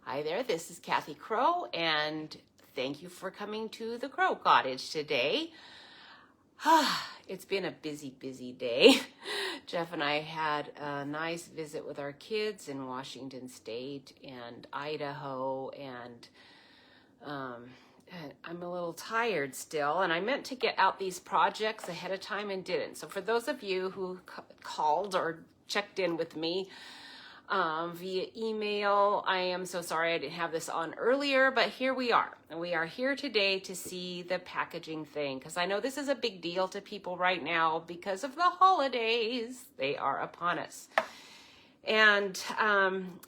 Hi there, this is Kathy Crow, and thank you for coming to the Crow Cottage today. It's been a busy day. Jeff and I had a nice visit with our kids in Washington State and Idaho, and I'm a little tired still, and I meant to get out these projects ahead of time and didn't. So for those of you who called or checked in with me via email, I am so sorry I didn't have this on earlier, but here we are. And we are here today to see the packaging thing, because I know this is a big deal to people right now because of the holidays. They are upon us. And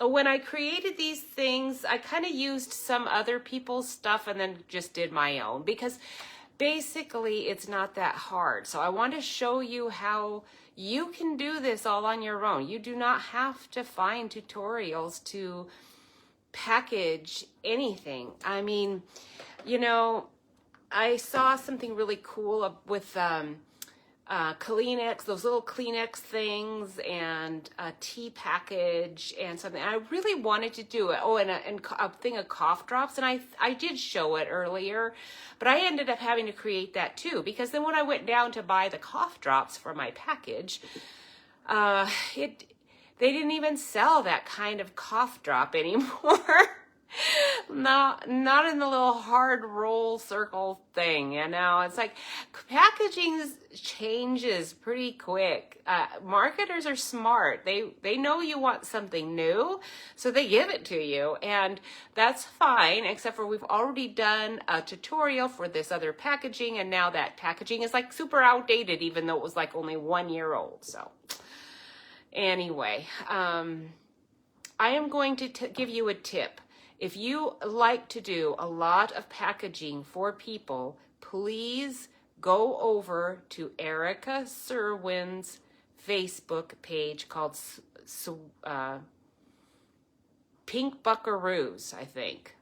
when I created these things, I kind of used some other people's stuff and then just did my own, because basically it's not that hard. So I want to show you how you can do this all on your own. You do not have to find tutorials to package anything. I mean, you know, I saw something really cool with Kleenex, those little Kleenex things, and a tea package and something. I really wanted to do it. Oh, and a thing of cough drops, and I did show it earlier, but I ended up having to create that too, because then when I went down to buy the cough drops for my package, they didn't even sell that kind of cough drop anymore. Not in the little hard roll circle thing, you know. It's like packaging changes pretty quick. Marketers are smart. They know you want something new, so they give it to you, and that's fine, except for we've already done a tutorial for this other packaging, and now that packaging is like super outdated, even though it was like only 1 year old. So anyway, I am going to give you a tip. If you like to do a lot of packaging for people, please go over to Erica Serwin's Facebook page called Pink Buckaroos, I think.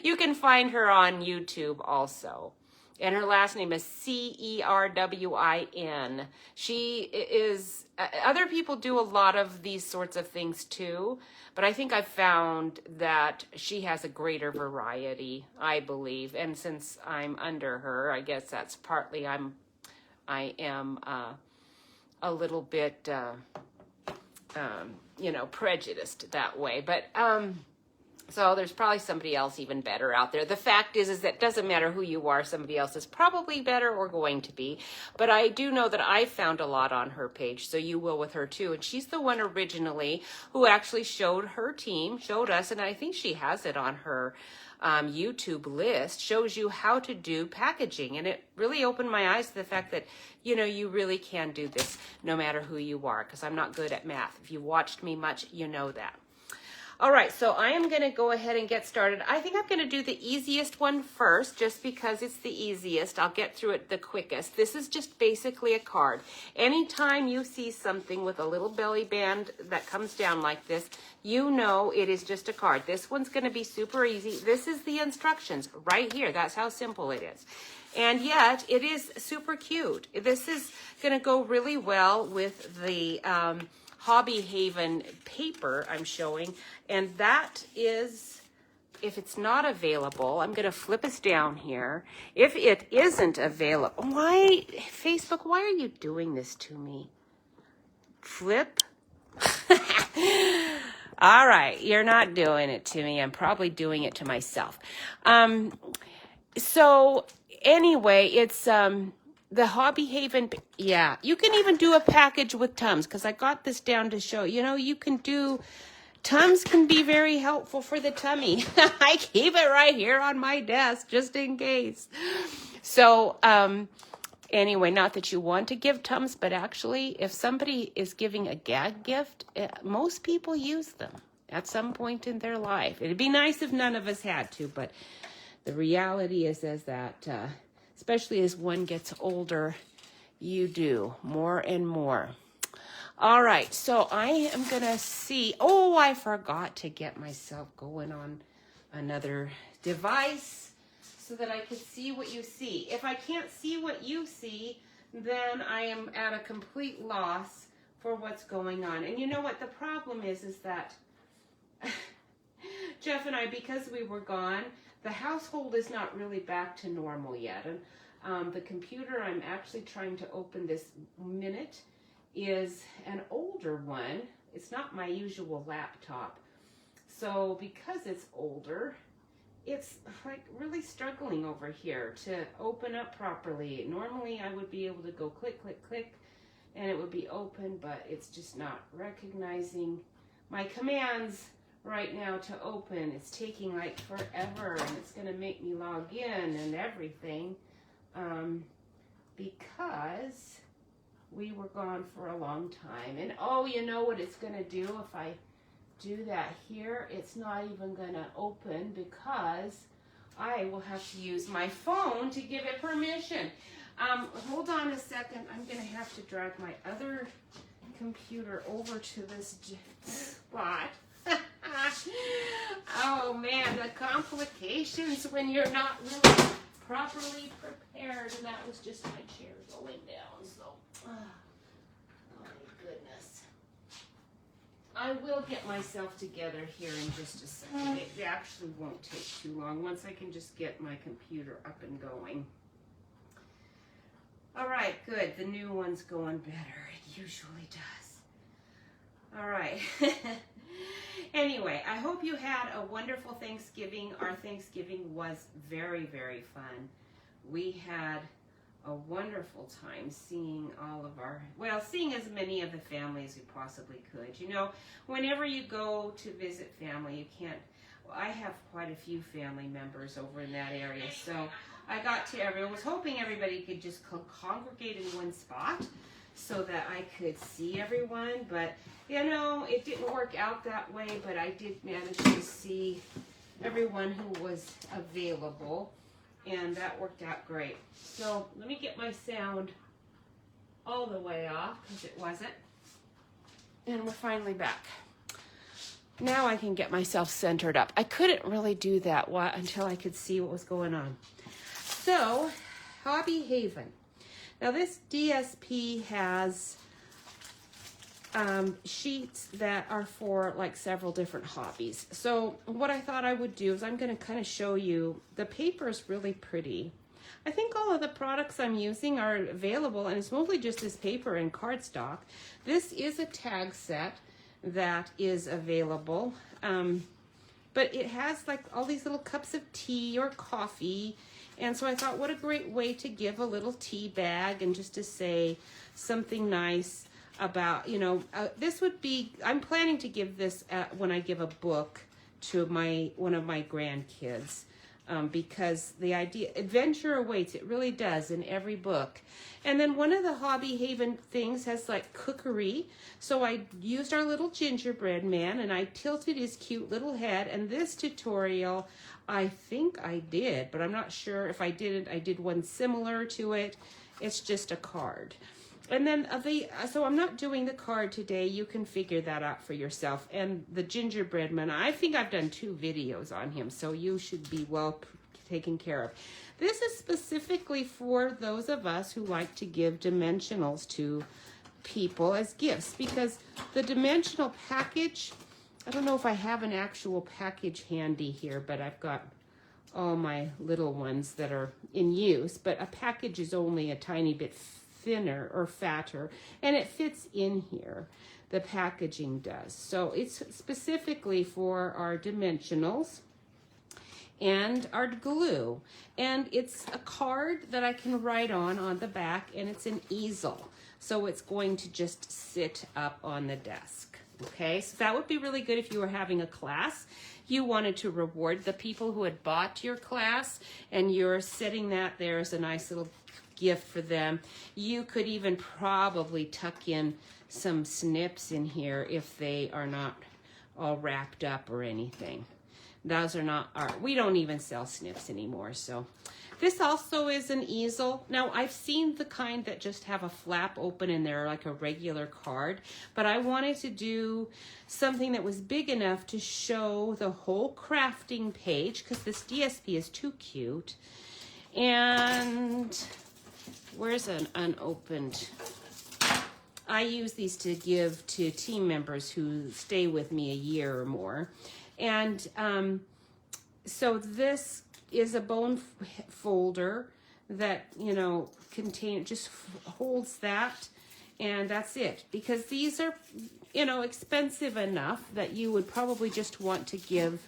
You can find her on YouTube also. And her last name is Cerwin. She is, other people do a lot of these sorts of things too, but I think I've found that she has a greater variety, I believe. And since I'm under her, I guess that's partly I am a little bit, you know, prejudiced that way. But, so there's probably somebody else even better out there. The fact is that it doesn't matter who you are, somebody else is probably better or going to be. But I do know that I found a lot on her page, so you will with her too. And she's the one originally who actually showed her team, showed us, and I think she has it on her YouTube list, shows you how to do packaging. And it really opened my eyes to the fact that, you know, you really can do this no matter who you are, because I'm not good at math. If you've watched me much, you know that. All right, so I am going to go ahead and get started. I think I'm going to do the easiest one first, just because it's the easiest. I'll get through it the quickest. This is just basically a card. Anytime you see something with a little belly band that comes down like this, you know it is just a card. This one's going to be super easy. This is the instructions right here. That's how simple it is. And yet, it is super cute. This is going to go really well with the Hobby Haven paper I'm showing, and that is, if it's not available, I'm going to flip us down here. If it isn't available, why, Facebook, why are you doing this to me? Flip. All right, you're not doing it to me. I'm probably doing it to myself. So anyway, it's the Hobby Haven, yeah, you can even do a package with Tums, because I got this down to show, you know, you can do, Tums can be very helpful for the tummy. I keep it right here on my desk, just in case. So, anyway, not that you want to give Tums, but actually, if somebody is giving a gag gift, most people use them at some point in their life. It'd be nice if none of us had to, but the reality is that, especially as one gets older, you do more and more. All right, so I am going to see. Oh, I forgot to get myself going on another device so that I can see what you see. If I can't see what you see, then I am at a complete loss for what's going on. And you know what the problem is that Jeff and I, because we were gone, the household is not really back to normal yet. And the computer I'm actually trying to open this minute is an older one. It's not my usual laptop. So because it's older, it's like really struggling over here to open up properly. Normally I would be able to go click, click, click, and it would be open, but it's just not recognizing my commands right now to open. It's taking like forever, and it's going to make me log in and everything because we were gone for a long time. And oh, you know what it's going to do if I do that here? It's not even going to open because I will have to use my phone to give it permission. Hold on a second. I'm going to have to drag my other computer over to this spot. Oh man, the complications when you're not really properly prepared. And that was just my chair going down. So, oh my goodness. I will get myself together here in just a second. It actually won't take too long once I can just get my computer up and going. All right, good. The new one's going better. It usually does. All right. Anyway, I hope you had a wonderful Thanksgiving. Our Thanksgiving was very, very fun. We had a wonderful time seeing seeing as many of the family as we possibly could. You know, whenever you go to visit family, I have quite a few family members over in that area, so I was hoping everybody could just congregate in one spot so that I could see everyone, but you know, it didn't work out that way, but I did manage to see everyone who was available, and that worked out great. So let me get my sound all the way off, because it wasn't. And we're finally back. Now I can get myself centered up. I couldn't really do that until I could see what was going on. So, Hobby Haven. Now this DSP has sheets that are for like several different hobbies. So what I thought I would do is I'm going to kind of show you. The paper is really pretty. I think all of the products I'm using are available, and it's mostly just this paper and cardstock. This is a tag set that is available, but it has like all these little cups of tea or coffee. And so I thought, what a great way to give a little tea bag and just to say something nice about, you know, this would be, I'm planning to give this when I give a book to one of my grandkids, because the idea, adventure awaits, it really does in every book. And then one of the Hobby Haven things has like cookery. So I used our little gingerbread man and I tilted his cute little head. And this tutorial, I think I did, but I'm not sure if I didn't. I did one similar to it. It's just a card. And then so I'm not doing the card today. You can figure that out for yourself. And the gingerbread man, I think I've done 2 videos on him, so you should be well taken care of. This is specifically for those of us who like to give dimensionals to people as gifts, because the dimensional package, I don't know if I have an actual package handy here, but I've got all my little ones that are in use, but a package is only a tiny bit thinner or fatter, and it fits in here. The packaging does. So it's specifically for our dimensionals and our glue. And it's a card that I can write on the back, and it's an easel. So it's going to just sit up on the desk. Okay, so that would be really good if you were having a class. You wanted to reward the people who had bought your class, and you're setting that there as a nice little gift for them. You could even probably tuck in some snips in here if they are not all wrapped up or anything. Those are not we don't even sell snips anymore. So this also is an easel. Now I've seen the kind that just have a flap open and they're like a regular card, but I wanted to do something that was big enough to show the whole crafting page, because this DSP is too cute. And where's an unopened? I use these to give to team members who stay with me a year or more. And so this is a bone folder that, you know, just holds that, and that's it. Because these are, you know, expensive enough that you would probably just want to give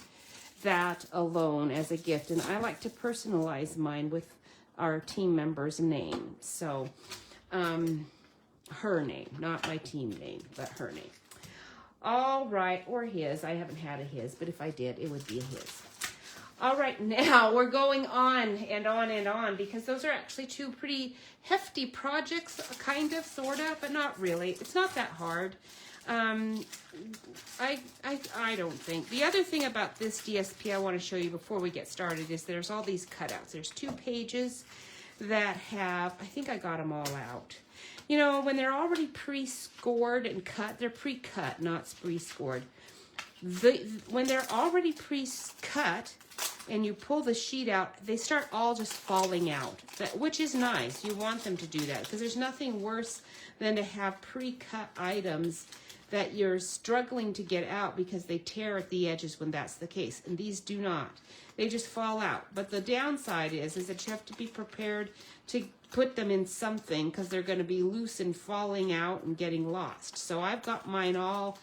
that alone as a gift. And I like to personalize mine with our team member's name. So, her name, not my team name, but her name. All right, or his. I haven't had a his, but if I did, it would be a his. All right, now we're going on and on and on, because those are actually two pretty hefty projects, kind of, sort of, but not really. It's not that hard. I don't think. The other thing about this DSP I want to show you before we get started is there's all these cutouts. There's 2 pages that have, I think I got them all out. You know, when they're already pre-scored and cut, they're pre-cut, not pre-scored. When they're already pre-cut and you pull the sheet out, they start all just falling out, which is nice. You want them to do that, because there's nothing worse than to have pre-cut items that you're struggling to get out because they tear at the edges when that's the case. And these do not. They just fall out. But the downside is that you have to be prepared to put them in something, because they're going to be loose and falling out and getting lost. So I've got mine all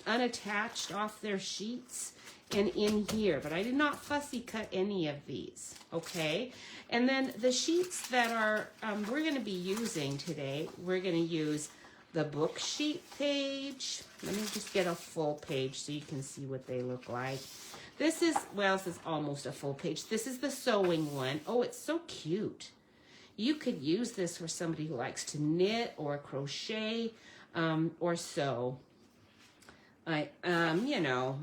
unattached off their sheets and in here, but I did not fussy cut any of these, okay? And then the sheets that are we're going to be using today, we're going to use the book sheet page. Let me just get a full page so you can see what they look like. This is, well, this is almost a full page. This is the sewing one. Oh, it's so cute. You could use this for somebody who likes to knit or crochet or sew. You know,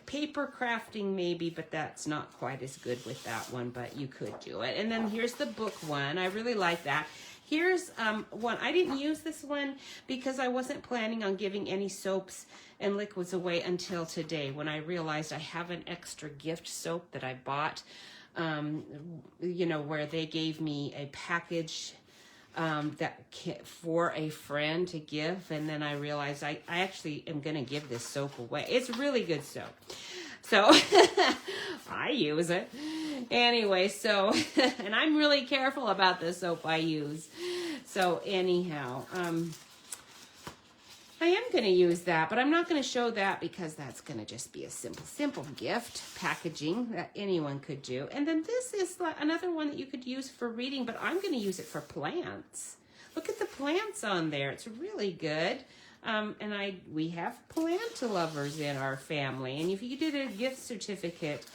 paper crafting maybe, but that's not quite as good with that one, but you could do it. And then here's the book one. I really like that. Here's one. I didn't use this one because I wasn't planning on giving any soaps and liquids away until today, when I realized I have an extra gift soap that I bought, you know, where they gave me a package for a friend to give, and then I realized I actually am going to give this soap away. It's really good soap, so I use it anyway. So and I'm really careful about the soap I use. So anyhow, I am going to use that, but I'm not going to show that because that's going to just be a simple gift packaging that anyone could do. And then this is another one that you could use for reading, but I'm going to use it for plants. Look at the plants on there. It's really good. And we have plant lovers in our family. And if you did a gift certificate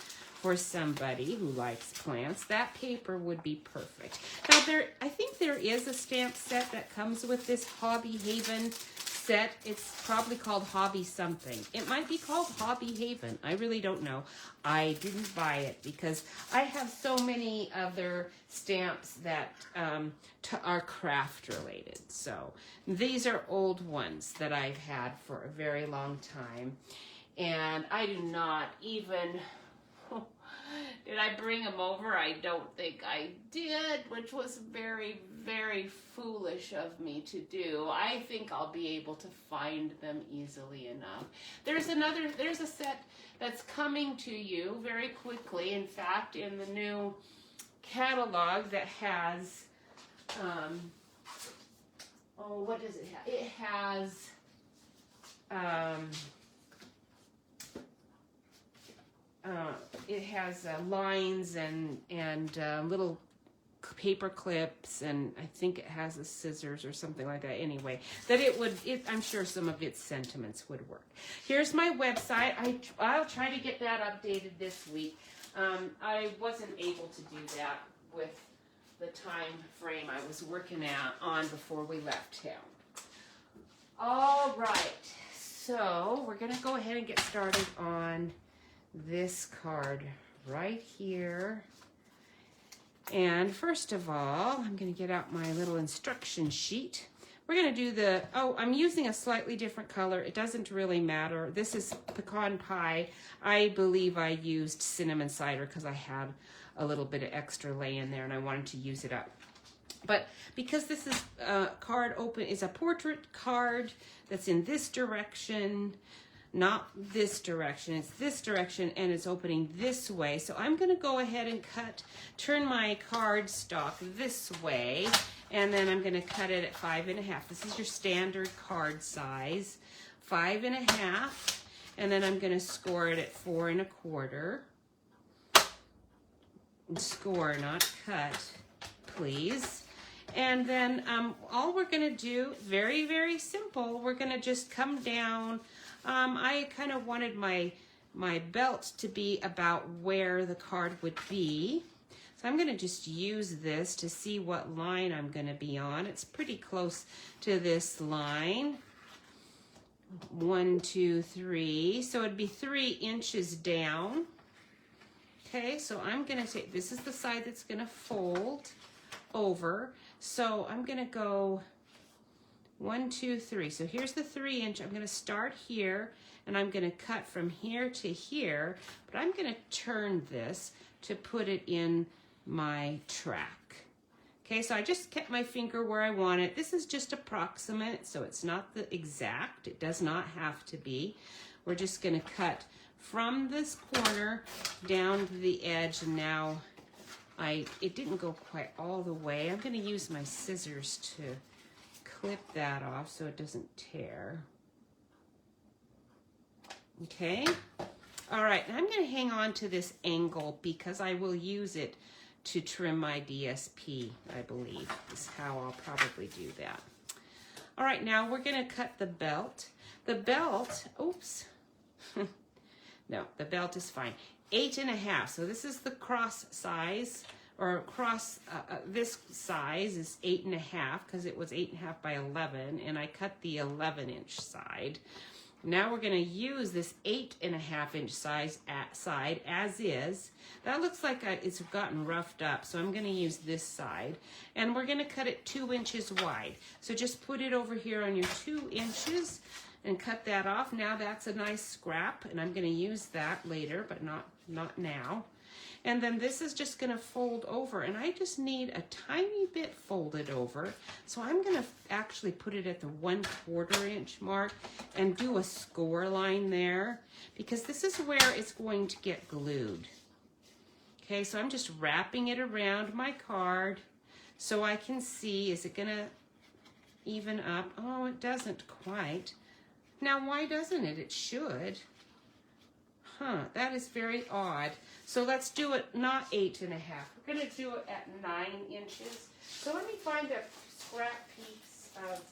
for somebody who likes plants, that paper would be perfect. Now, I think there is a stamp set that comes with this Hobby Haven set. It's probably called Hobby something. It might be called Hobby Haven. I really don't know. I didn't buy it because I have so many other stamps that are craft related. So these are old ones that I've had for a very long time. And I do not even... Did I bring them over? I don't think I did, which was very, very foolish of me to do. I think I'll be able to find them easily enough. There's a set that's coming to you very quickly. In fact, in the new catalog that has, what does it have? It has, lines and little paper clips, and I think it has a scissors or something like that. Anyway, I'm sure some of its sentiments would work. Here's my website. I'll try to get that updated this week. I wasn't able to do that with the time frame I was working on before we left town. All right, so we're going to go ahead and get started on this card right here. And first of all, I'm going to get out my little instruction sheet. We're going to do I'm using a slightly different color. It doesn't really matter. This is pecan pie. I believe I used cinnamon cider because I had a little bit of extra lay in there and I wanted to use it up. But because this is card open, is a portrait card that's in this direction, not this direction, it's this direction, and it's opening this way. So I'm gonna go ahead and turn my card stock this way, and then I'm gonna cut it at 5 1/2. This is your standard card size, 5 1/2, and then I'm gonna score it at 4 1/4. Score, not cut, please. And then all we're gonna do, very, very simple, we're gonna just come down. I kind of wanted my belt to be about where the card would be. So I'm gonna just use this to see what line I'm gonna be on. It's pretty close to this line. 1, 2, 3. So it'd be 3 inches down. Okay, so I'm gonna take, this is the side that's gonna fold over. So I'm gonna go 1, 2, 3. So here's the 3 inch. I'm gonna start here and I'm gonna cut from here to here, but I'm gonna turn this to put it in my track. Okay, so I just kept my finger where I want it. This is just approximate, so it's not the exact. It does not have to be. We're just gonna cut from this corner down to the edge, and now it didn't go quite all the way. I'm going to use my scissors to clip that off so it doesn't tear. Okay, all right, and I'm going to hang on to this angle because I will use it to trim my DSP, I believe, is how I'll probably do that. All right, now we're going to cut the belt. The belt, oops. No, the belt is fine. 8 1/2. So this is the cross size, or this size is 8 1/2 because it was 8 1/2 by 11, and I cut the 11-inch side. Now we're going to use this 8 1/2 inch size side as is. That looks like it's gotten roughed up, so I'm going to use this side, and we're going to cut it 2 inches wide. So just put it over here on your 2 inches. And cut that off. Now that's a nice scrap, and I'm going to use that later, but not now. And then this is just going to fold over, and I just need a tiny bit folded over. So I'm going to actually put it at the 1/4 inch mark and do a score line there, because this is where it's going to get glued. Okay, so I'm just wrapping it around my card so I can see, is it going to even up? Oh, it doesn't quite. Now, why doesn't it? It should. Huh, that is very odd. So let's do it not 8 1/2. We're going to do it at 9 inches. So let me find a scrap piece of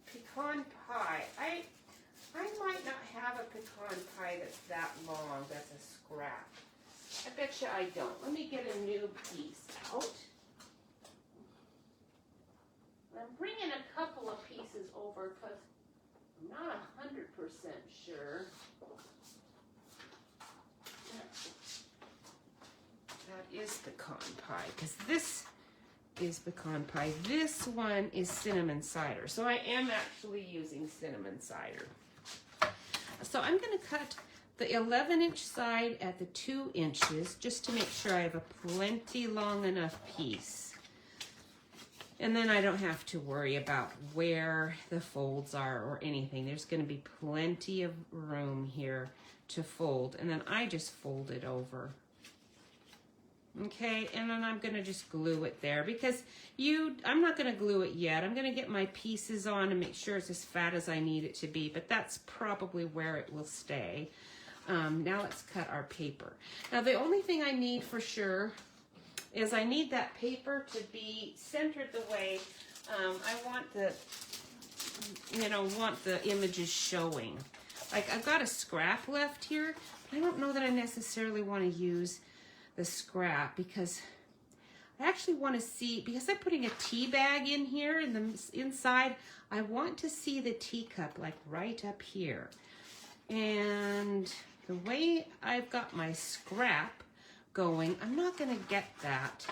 pecan pie. I might not have a pecan pie that's that long, that's a scrap. I bet you I don't. Let me get a new piece out. I'm bringing a couple of pieces over because I'm not 100% sure. That is pecan pie, because this is pecan pie. This one is cinnamon cider. So I am actually using cinnamon cider. So I'm going to cut the 11-inch side at the 2 inches just to make sure I have a plenty long enough piece. And then I don't have to worry about where the folds are or anything. There's going to be plenty of room here to fold. And then I just fold it over. Okay, and then I'm going to just glue it there because I'm not going to glue it yet. I'm going to get my pieces on and make sure it's as fat as I need it to be, but that's probably where it will stay. Now let's cut our paper. Now the only thing I need for sure is I need that paper to be centered the way I want the images showing. Like I've got a scrap left here, but I don't know that I necessarily want to use the scrap because I actually want to see, because I'm putting a tea bag in here in the inside, I want to see the teacup like right up here. And the way I've got my scrap going, I'm not going to get that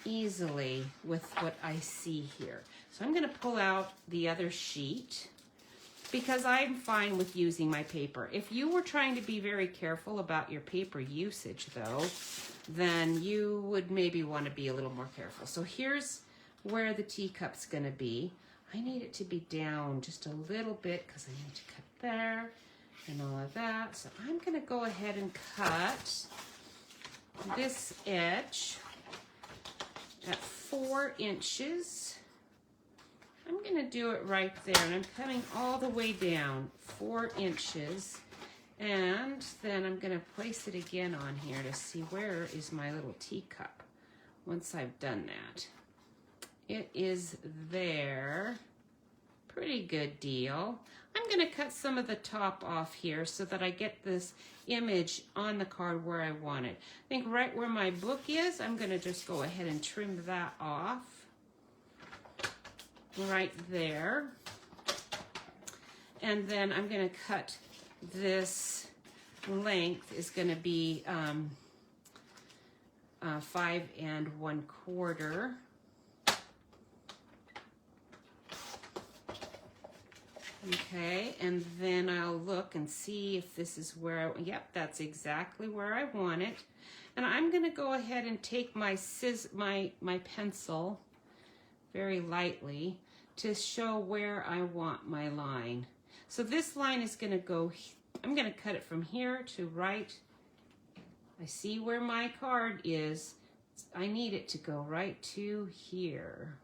easily with what I see here. So I'm going to pull out the other sheet because I'm fine with using my paper. If you were trying to be very careful about your paper usage though, then you would maybe want to be a little more careful. So here's where the teacup's going to be. I need it to be down just a little bit because I need to cut there and all of that. So I'm going to go ahead and cut this edge at 4 inches. I'm going to do it right there, and I'm cutting all the way down 4 inches. And then I'm going to place it again on here to see where is my little teacup once I've done that. It is there. Pretty good deal. I'm going to cut some of the top off here so that I get this image on the card where I want it. I think right where my book is, I'm going to just go ahead and trim that off. Right there. And then I'm going to cut this length is going to be 5 1/4. Okay, and then I'll look and see if this is where yep, that's exactly where I want it. And I'm going to go ahead and take my pencil very lightly to show where I want my line. So this line is going to go, I'm going to cut it from here to right. I see where my card is. I need it to go right to here.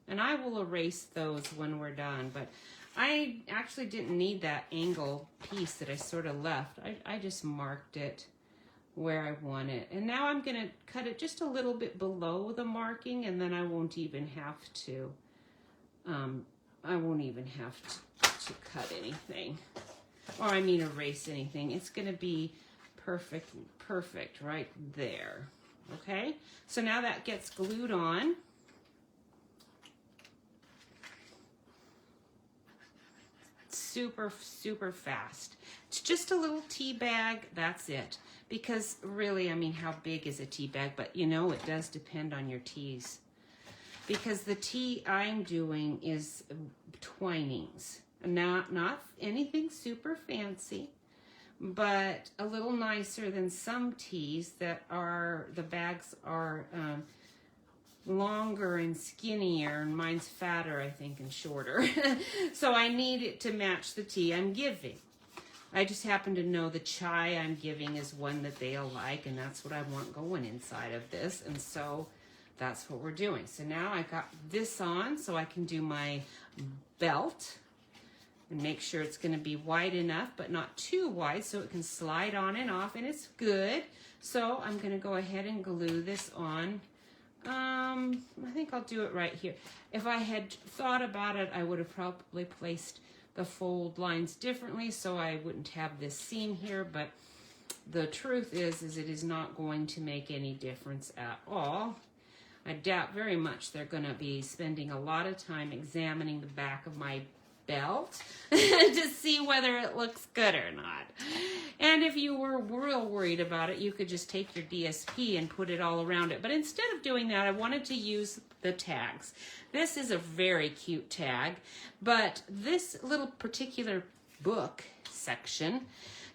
And I will erase those when we're done, but I actually didn't need that angle piece that I sort of left. I just marked it where I want it. And now I'm going to cut it just a little bit below the marking, and then I won't even have to, to cut anything, or I mean erase anything. It's going to be perfect right there. Okay, so now that gets glued on. Super fast. It's just a little tea bag, that's it. Because really, I mean, how big is a tea bag? But you know, it does depend on your teas. Because the tea I'm doing is twinings. Not anything super fancy, but a little nicer than some teas that are, the bags are longer and skinnier, and mine's fatter, I think, and shorter. So I need it to match the tea I'm giving. I just happen to know the chai I'm giving is one that they'll like, and that's what I want going inside of this, and so that's what we're doing. So now I got this on so I can do my belt and make sure it's going to be wide enough, but not too wide, so it can slide on and off, and it's good. So I'm going to go ahead and glue this on. I think I'll do it right here. If I had thought about it, I would have probably placed the fold lines differently so I wouldn't have this seam here, but the truth is it is not going to make any difference at all. I doubt very much they're going to be spending a lot of time examining the back of my belt to see whether it looks good or not. And if you were real worried about it, you could just take your DSP and put it all around it. But instead of doing that, I wanted to use the tags. This is a very cute tag, but this little particular book section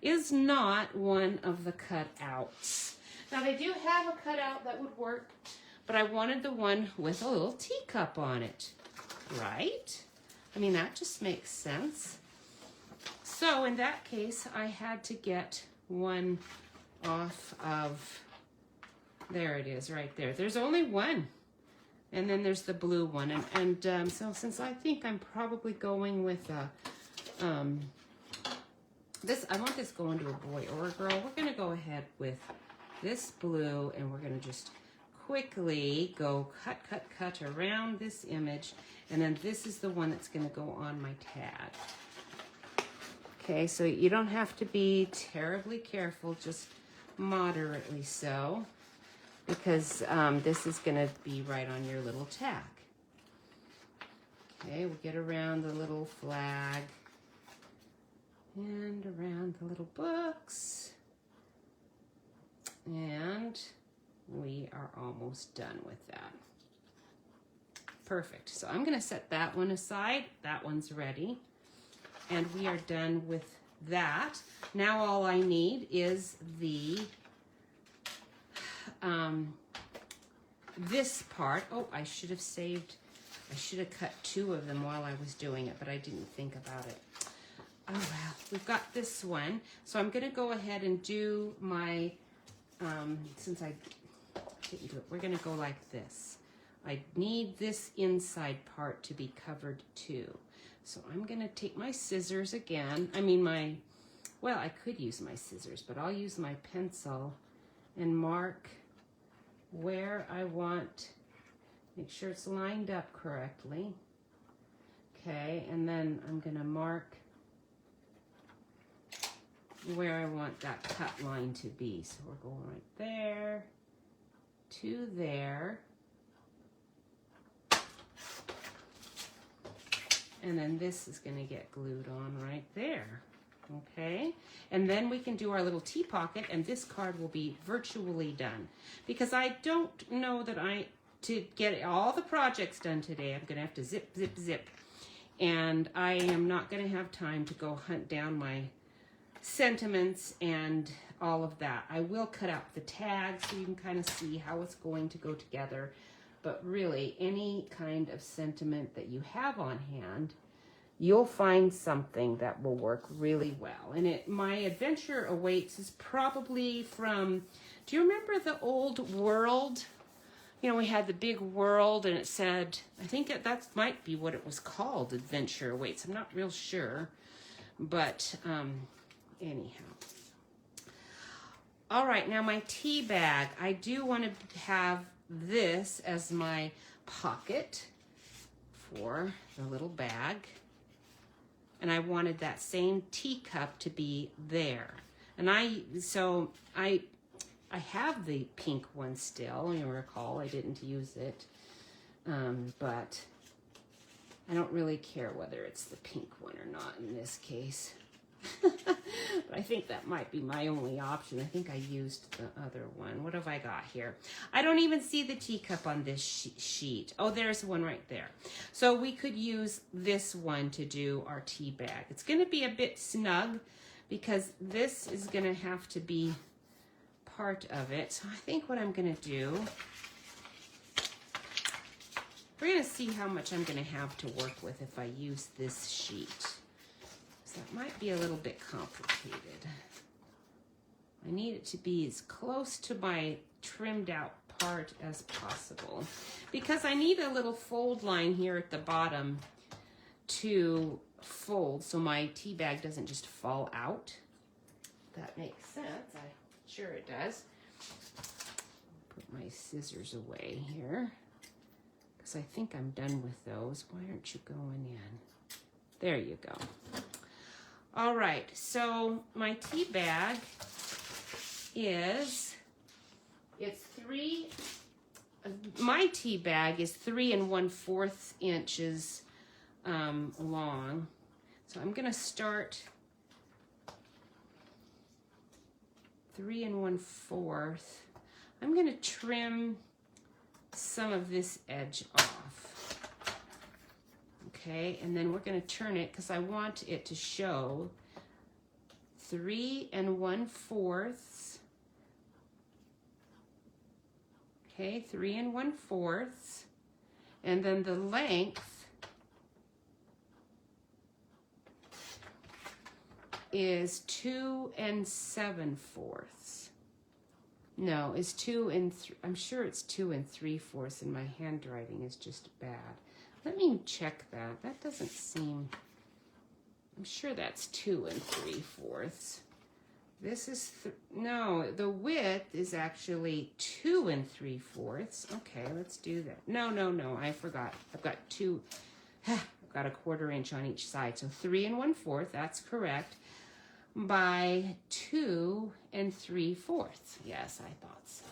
is not one of the cutouts. Now they do have a cutout that would work, but I wanted the one with a little teacup on it, right? I mean, that just makes sense. So in that case, I had to get one off of, there it is right there. There's only one. And then there's the blue one. And so since I think I'm probably going with this, I want this going to a boy or a girl. We're gonna go ahead with this blue, and we're gonna just quickly go cut around this image, and then this is the one that's going to go on my tag. Okay, so you don't have to be terribly careful, just moderately so, because this is going to be right on your little tag. Okay, we'll get around the little flag and around the little books, and we are almost done with that. Perfect. So I'm going to set that one aside. That one's ready. And we are done with that. Now all I need is the this part. Oh, I should have cut 2 of them while I was doing it, but I didn't think about it. Oh well, we've got this one. So I'm gonna go ahead and do my, since I didn't do it, we're gonna go like this. I need this inside part to be covered too. So I'm gonna take my scissors again. Well, I could use my scissors, but I'll use my pencil and mark where I want, make sure it's lined up correctly. Okay, and then I'm gonna mark where I want that cut line to be. So we're going right there to there. And then this is gonna get glued on right there. Okay, and then we can do our little T pocket, and this card will be virtually done. Because I don't know that to get all the projects done today, I'm gonna have to zip, zip, zip. And I am not gonna have time to go hunt down my sentiments and all of that. I will cut out the tags so you can kind of see how it's going to go together. But really, any kind of sentiment that you have on hand, you'll find something that will work really well. And My Adventure Awaits is probably from, do you remember the old world? You know, we had the big world and it said, I think that might be what it was called, Adventure Awaits. I'm not real sure, but anyhow. All right, now my tea bag. I do want to have this as my pocket for the little bag. And I wanted that same teacup to be there. And I have the pink one still. You recall I didn't use it. But I don't really care whether it's the pink one or not in this case. But I think that might be my only option. I think I used the other one. What have I got here? I don't even see the teacup on this sheet. Oh, there's one right there. So we could use this one to do our tea bag. It's going to be a bit snug because this is going to have to be part of it. So I think what I'm going to do, we're going to see how much I'm going to have to work with if I use this sheet. So that might be a little bit complicated. I need it to be as close to my trimmed out part as possible because I need a little fold line here at the bottom to fold so my tea bag doesn't just fall out. That makes sense. I'm sure it does. Put my scissors away here because I think I'm done with those. Why aren't you going in? There you go. All right, so my tea bag my tea bag is 3 1/4 inches long. So I'm gonna start 3 1/4. I'm gonna trim some of this edge off. Okay, and then we're going to turn it because I want it to show 3 1/4. Okay, 3 1/4. And then the length is 2 7/4. No, it's 2 I'm sure it's 2 3/4, and my handwriting is just bad. Let me check that. That doesn't seem, I'm sure that's 2 3/4. This is, no, the width is actually 2 3/4. Okay, let's do that. No, I forgot. I've got I've got a 1/4 inch on each side. So 3 1/4, that's correct, by 2 3/4. Yes, I thought so.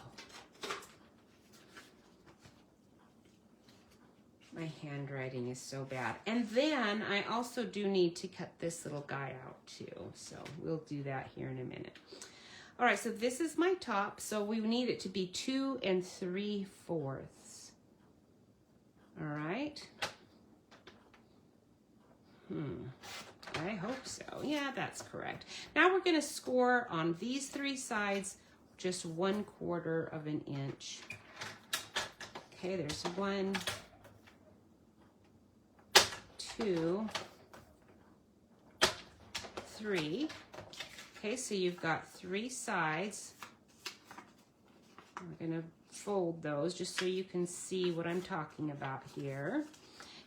My handwriting is so bad. And then I also do need to cut this little guy out too. So we'll do that here in a minute. All right, so this is my top. So we need it to be 2 3/4. All right. I hope so. Yeah, that's correct. Now we're going to score on these 3 sides just 1/4 of an inch. Okay, there's 1, 2, 3. Okay, so you've got 3 sides. We're gonna fold those just so you can see what I'm talking about here.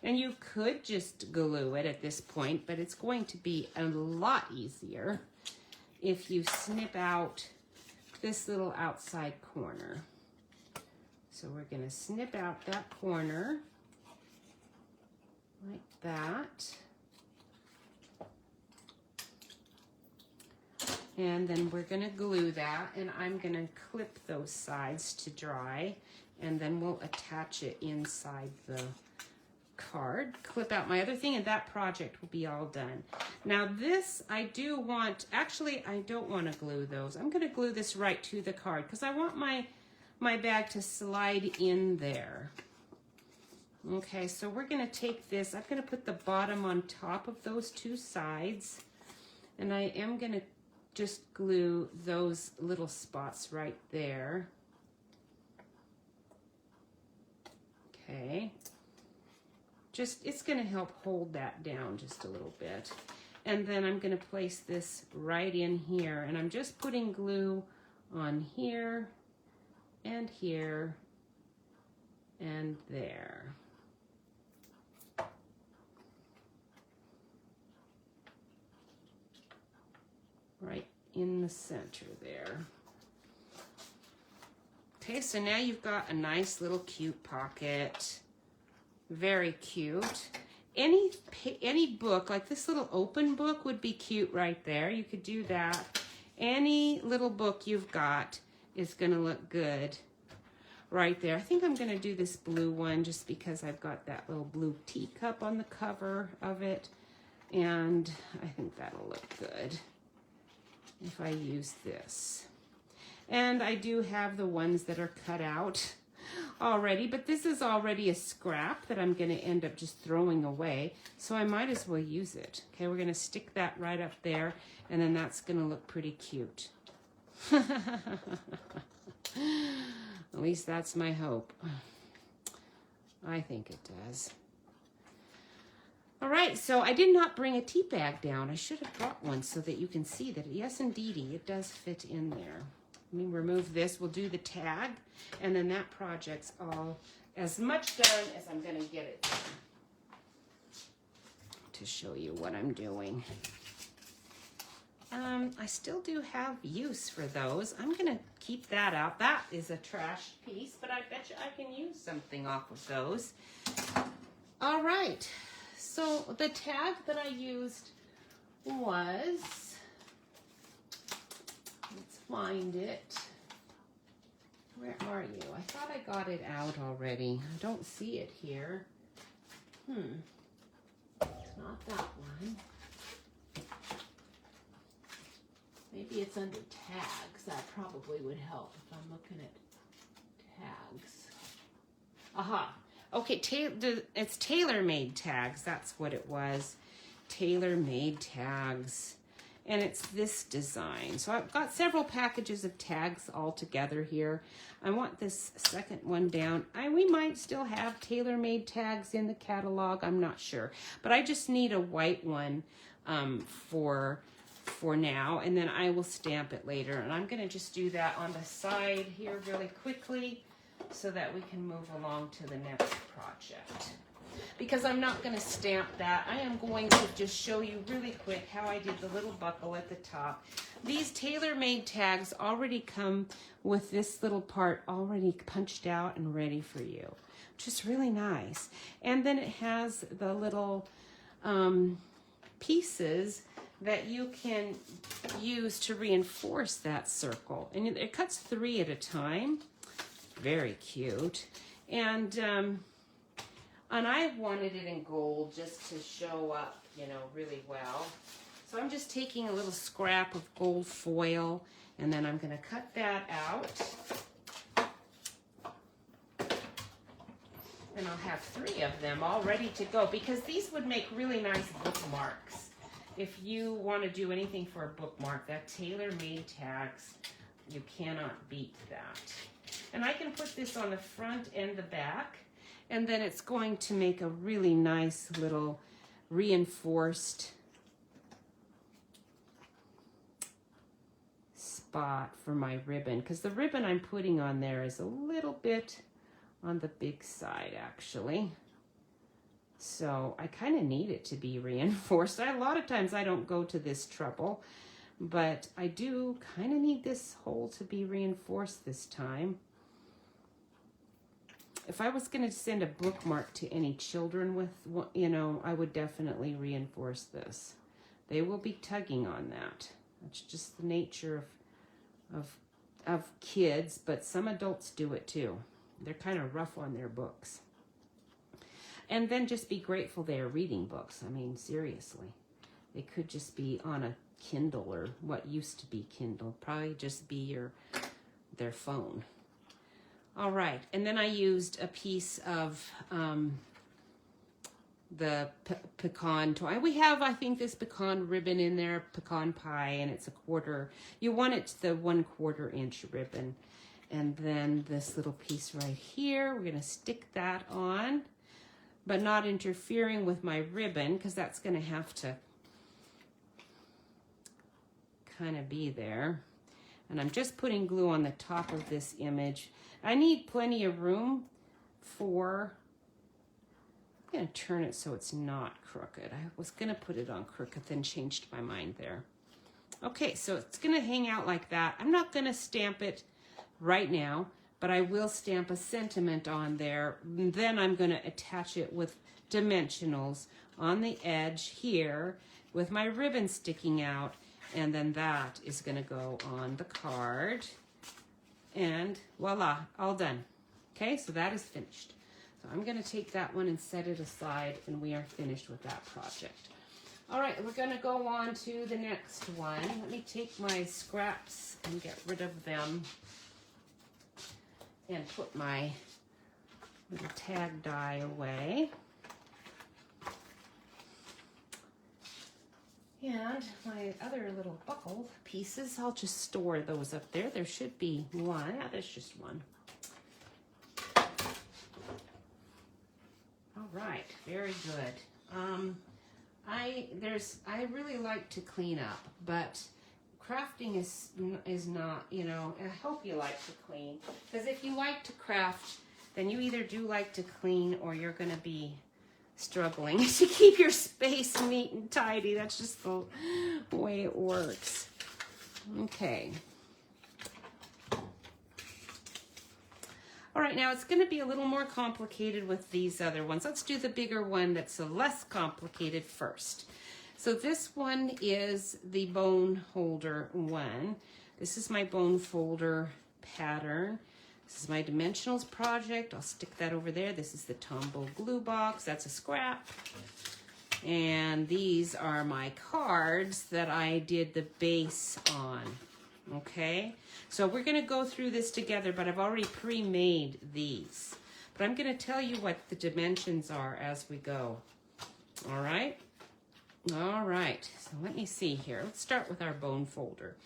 And you could just glue it at this point, but it's going to be a lot easier if you snip out this little outside corner. So we're going to snip out that corner like that. And then we're going to glue that, and I'm going to clip those sides to dry, and then we'll attach it inside the card, clip out my other thing, and that project will be all done. Now this, I do want, actually I don't want to glue those. I'm going to glue this right to the card because I want my bag to slide in there. Okay, so we're going to take this, I'm going to put the bottom on top of those 2 sides, and I am going to just glue those little spots right there. Okay. Just, it's going to help hold that down just a little bit. And then I'm going to place this right in here, and I'm just putting glue on here and here and there. Right in the center there. Okay, so now you've got a nice little cute pocket. Very cute. Any book, like this little open book would be cute right there. You could do that. Any little book you've got is going to look good right there. I think I'm going to do this blue one just because I've got that little blue teacup on the cover of it. And I think that'll look good if I use this. And I do have the ones that are cut out already, but this is already a scrap that I'm going to end up just throwing away, so I might as well use it. Okay, we're going to stick that right up there, and then that's going to look pretty cute. At least that's my hope. I think it does. All right, so I did not bring a tea bag down. I should have brought one so that you can see that, yes, indeedy, it does fit in there. Let me remove this. We'll do the tag, and then that project's all as much done as I'm going to get it done to show you what I'm doing. I still do have use for those. I'm going to keep that out. That is a trash piece, but I bet you I can use something off of those. All right. So the tag that I used was, let's find it. Where are you? I thought I got it out already. I don't see it here. It's not that one. Maybe it's under tags. That probably would help if I'm looking at tags. Aha. Okay, it's tailor-made tags. That's what it was. Tailor-made tags. And it's this design. So I've got several packages of tags all together here. I want this second one down. We might still have tailor-made tags in the catalog. I'm not sure. But I just need a white one for now. And then I will stamp it later. And I'm going to just do that on the side here really quickly, so that we can move along to the next project. Because I'm not going to stamp that, I am going to just show you really quick how I did the little buckle at the top. These tailor-made tags already come with this little part already punched out and ready for you, which is really nice. And then it has the little pieces that you can use to reinforce that circle. And it cuts 3 at a time. Very cute. And I wanted it in gold just to show up, you know, really well. So I'm just taking a little scrap of gold foil, and then I'm going to cut that out. And I'll have 3 of them all ready to go, because these would make really nice bookmarks. If you want to do anything for a bookmark, that tailor-made tags You cannot beat that. And I can put this on the front and the back, and then it's going to make a really nice little reinforced spot for my ribbon, because the ribbon I'm putting on there is a little bit on the big side actually. So I kind of need it to be reinforced. A lot of times I don't go to this trouble, but I do kind of need this hole to be reinforced this time. If I was going to send a bookmark to any children with, you know, I would definitely reinforce this. They will be tugging on that. That's just the nature of kids, but some adults do it too. They're kind of rough on their books. And then just be grateful they are reading books. I mean, seriously. They could just be on a Kindle or what used to be Kindle. Probably just be their phone. All right, and then I used a piece of the pecan toy. We have, I think, this pecan ribbon in there, pecan pie, and it's 1/4. You want it the 1/4 inch ribbon. And then this little piece right here, we're gonna stick that on, but not interfering with my ribbon, because that's gonna have to kind of be there. And I'm just putting glue on the top of this image. I need plenty of room for, I'm gonna turn it so it's not crooked. I was gonna put it on crooked, then changed my mind there. Okay, so it's gonna hang out like that. I'm not gonna stamp it right now, but I will stamp a sentiment on there. Then I'm gonna attach it with dimensionals on the edge here with my ribbon sticking out, and then that is gonna go on the card. And voila, all done. Okay, so that is finished. So I'm gonna take that one and set it aside, and we are finished with that project. All right, we're gonna go on to the next one. Let me take my scraps and get rid of them and put my little tag die away. And my other little buckle pieces, I'll just store those up there. There should be one. Yeah, there's just one. All right, very good. I really like to clean up, but crafting is not, you know, I hope you like to clean, because if you like to craft, then you either do like to clean or you're going to be struggling to keep your space neat and tidy. That's just the way it works. Okay. All right, now it's going to be a little more complicated with these other ones. Let's do the bigger one that's less complicated first. So this one is the bone holder one. This is my bone folder pattern. This is my dimensionals project. I'll stick that over there. This is the Tombow glue box. That's a scrap. And these are my cards that I did the base on. Okay, so we're going to go through this together, but I've already pre-made these. But I'm going to tell you what the dimensions are as we go. All right? All right, so let me see here. Let's start with our bone folder.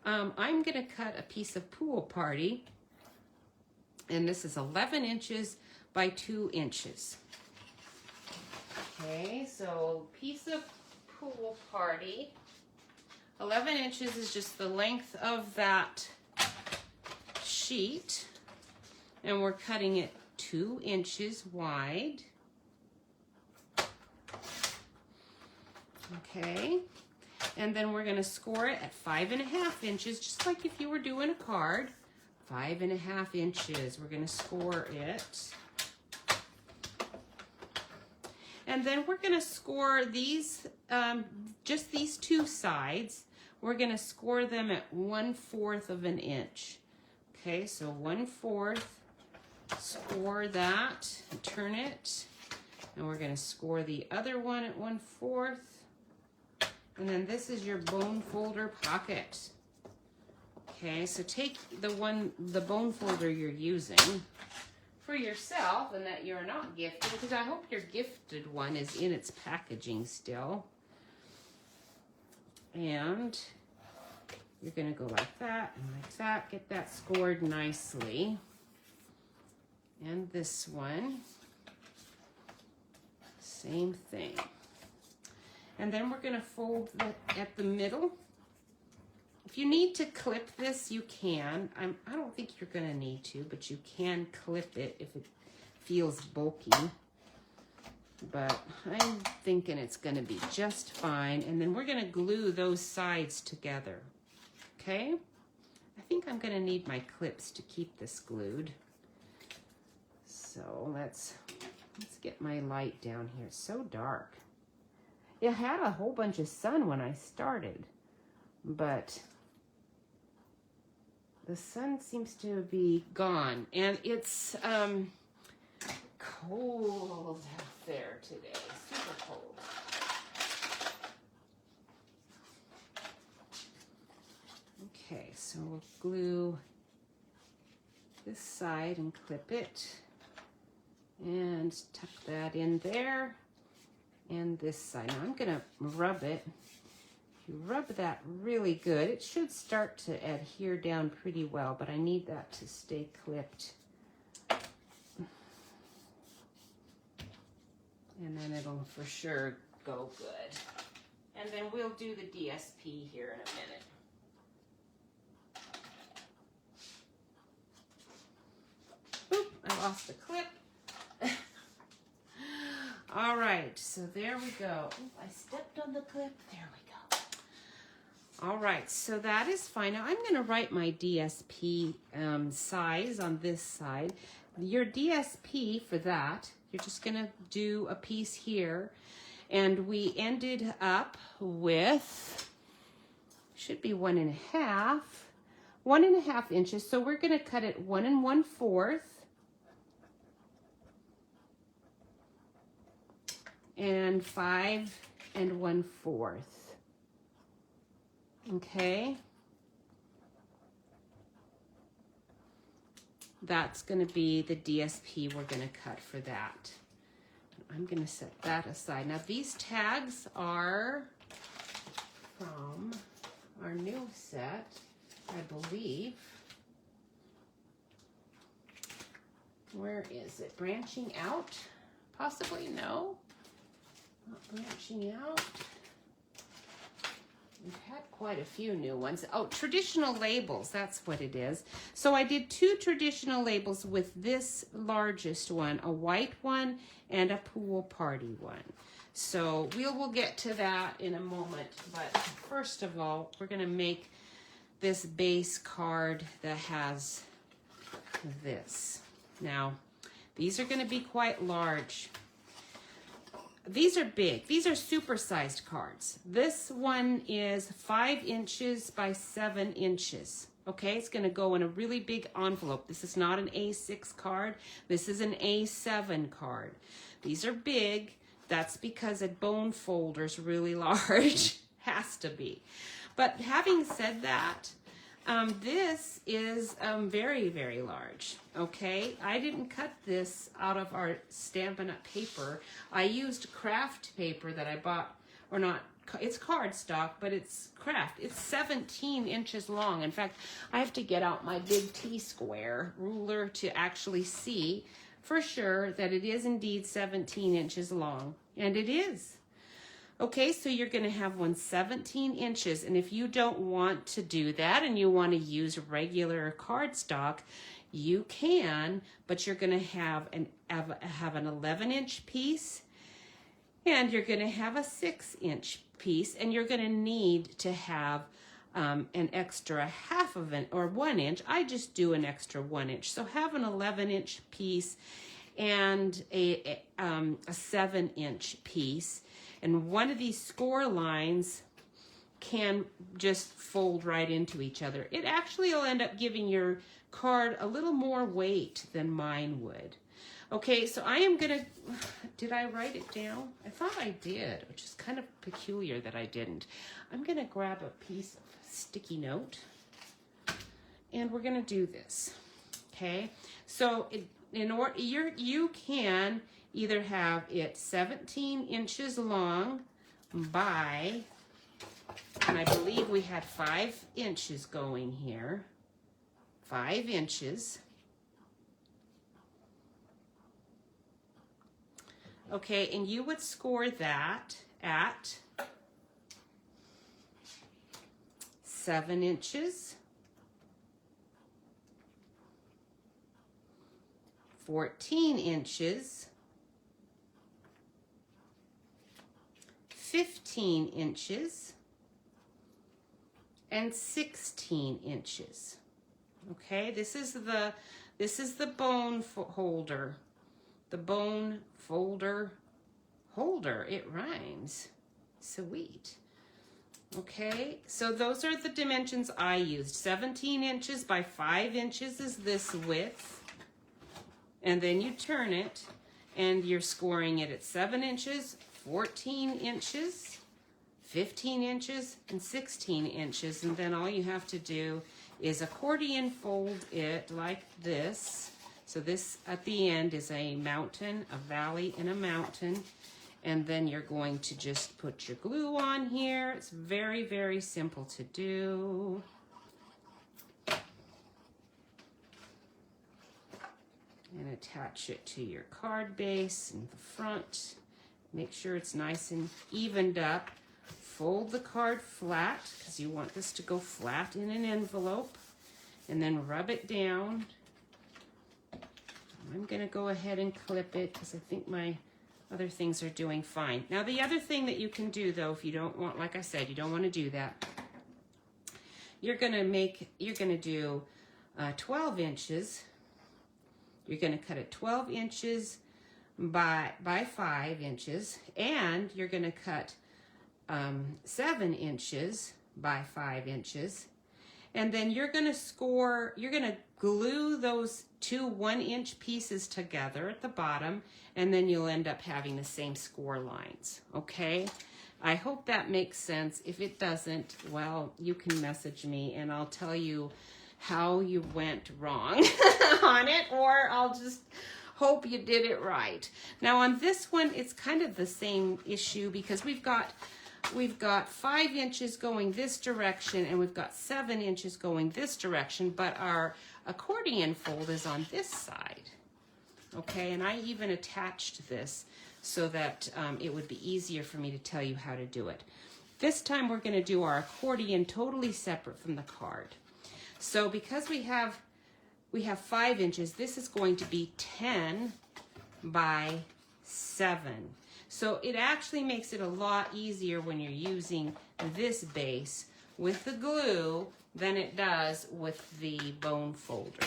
I'm going to cut a piece of Pool Party, and this is 11 inches by 2 inches. Okay, so piece of Pool Party. 11 inches is just the length of that sheet, and we're cutting it 2 inches wide. Okay, and then we're going to score it at 5.5 inches, just like if you were doing a card. 5.5 inches, we're going to score it. And then we're going to score these, just these two sides. We're going to score them at 1/4 of an inch. Okay, so 1/4, score that, and turn it. And we're going to score the other one at 1/4. And then this is your bone folder pocket. Okay, so take the bone folder you're using for yourself and that you're not gifted, because I hope your gifted one is in its packaging still. And You're going to go like that and like that. Get that scored nicely. And this one, same thing. And then we're going to fold at the middle. If you need to clip this, you can. I don't think you're going to need to, but you can clip it if it feels bulky. But I'm thinking it's going to be just fine. And then we're going to glue those sides together. Okay? I think I'm going to need my clips to keep this glued. So let's get my light down here. It's so dark. It had a whole bunch of sun when I started, but the sun seems to be gone, and it's cold out there today, super cold. Okay, so we'll glue this side and clip it and tuck that in there, and this side. Now I'm gonna rub it. You rub that really good. It should start to adhere down pretty well, but I need that to stay clipped. And then it'll for sure go good. And then we'll do the DSP here in a minute. Oop, I lost the clip. All right, so there we go. Oop, I stepped on the clip. There we go. All right, so that is fine. Now I'm going to write my DSP size on this side. Your DSP for that, you're just going to do a piece here. And we ended up with, should be 1.5 inches. So we're going to cut it 1 1/4. And 5 1/4. Okay. That's going to be the DSP we're going to cut for that. I'm going to set that aside. Now these tags are from our new set, I believe. Where is it? Branching out? Possibly, no. Not branching out. We've had quite a few new ones. Oh, traditional labels, that's what it is. So I did 2 traditional labels with this largest one, a white one and a pool party one. So we'll get to that in a moment. But first of all, we're going to make this base card that has this. Now, these are going to be quite large. These are big. These are supersized cards. This one is 5 inches by 7 inches. Okay, it's going to go in a really big envelope. This is not an A6 card. This is an A7 card. These are big. That's because a bone folder is really large. Has to be. But having said that, this is very, very large, okay? I didn't cut this out of our Stampin' Up! Paper. I used craft paper that I bought, or not, it's cardstock, but it's craft. It's 17 inches long. In fact, I have to get out my big T-square ruler to actually see for sure that it is indeed 17 inches long, and it is. Okay, so you're going to have one 17 inches, and if you don't want to do that and you want to use regular cardstock, you can, but you're going to have an 11-inch piece, and you're going to have a 6-inch piece, and you're going to need to have an extra 1 inch. I just do an extra 1 inch, so have an 11-inch piece and a 7-inch piece. And one of these score lines can just fold right into each other. It actually will end up giving your card a little more weight than mine would. Okay, so I am gonna, did I write it down? I thought I did, which is kind of peculiar that I didn't. I'm gonna grab a piece of sticky note and we're gonna do this, okay? So in order, you can either have it 17 inches long by And I believe we had 5 inches going here. 5 inches. Okay, and you would score that at 7 inches, 14 inches, 15 inches, and 16 inches. Okay, this is the bone holder. The bone folder holder, it rhymes. Sweet. Okay, so those are the dimensions I used. 17 inches by 5 inches is this width. And then you turn it and you're scoring it at 7 inches, 14 inches, 15 inches, and 16 inches. And then all you have to do is accordion fold it like this. So this at the end is a mountain, a valley, and a mountain. And then you're going to just put your glue on here. It's very, very simple to do. And attach it to your card base in the front. Make sure it's nice and evened up. Fold the card flat because you want this to go flat in an envelope. And then rub it down. I'm going to go ahead and clip it because I think my other things are doing fine. Now the other thing that you can do though, if you don't want, like I said, you don't want to do that. You're going to do 12 inches. You're going to cut it 12 inches by 5 inches, and you're going to cut 7 inches by 5 inches. And then you're going to glue those 2 1-inch pieces together at the bottom, and then you'll end up having the same score lines, okay? I hope that makes sense. If it doesn't, well, you can message me and I'll tell you how you went wrong on it, or I'll just hope you did it right. Now on this one, it's kind of the same issue because we've got 5 inches going this direction and we've got 7 inches going this direction, but our accordion fold is on this side. Okay, and I even attached this so that it would be easier for me to tell you how to do it. This time we're going to do our accordion totally separate from the card. So because we have 5 inches, this is going to be 10 by 7. So it actually makes it a lot easier when you're using this base with the glue than it does with the bone folder.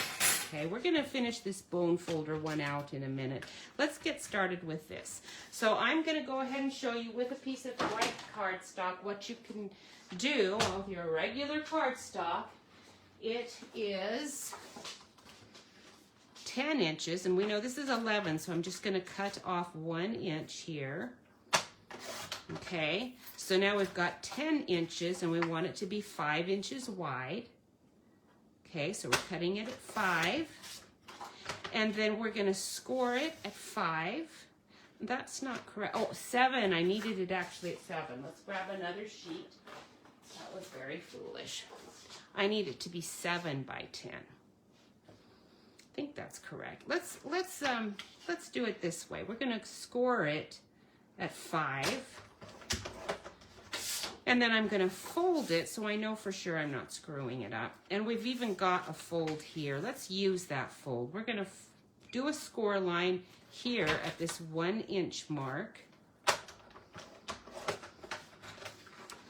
Okay, we're going to finish this bone folder one out in a minute. Let's get started with this. So I'm going to go ahead and show you with a piece of white cardstock what you can do with your regular cardstock. It is 10 inches, and we know this is 11, so I'm just going to cut off 1 inch here. Okay, so now we've got 10 inches, and we want it to be 5 inches wide. Okay, so we're cutting it at 5, and then we're going to score it at 5. That's not correct. Oh, 7. I needed it actually at 7. Let's grab another sheet. That was very foolish. I need it to be 7 by 10. I think that's correct. Let's do it this way. We're going to score it at 5. And then I'm going to fold it so I know for sure I'm not screwing it up. And we've even got a fold here. Let's use that fold. We're going to do a score line here at this 1 inch mark.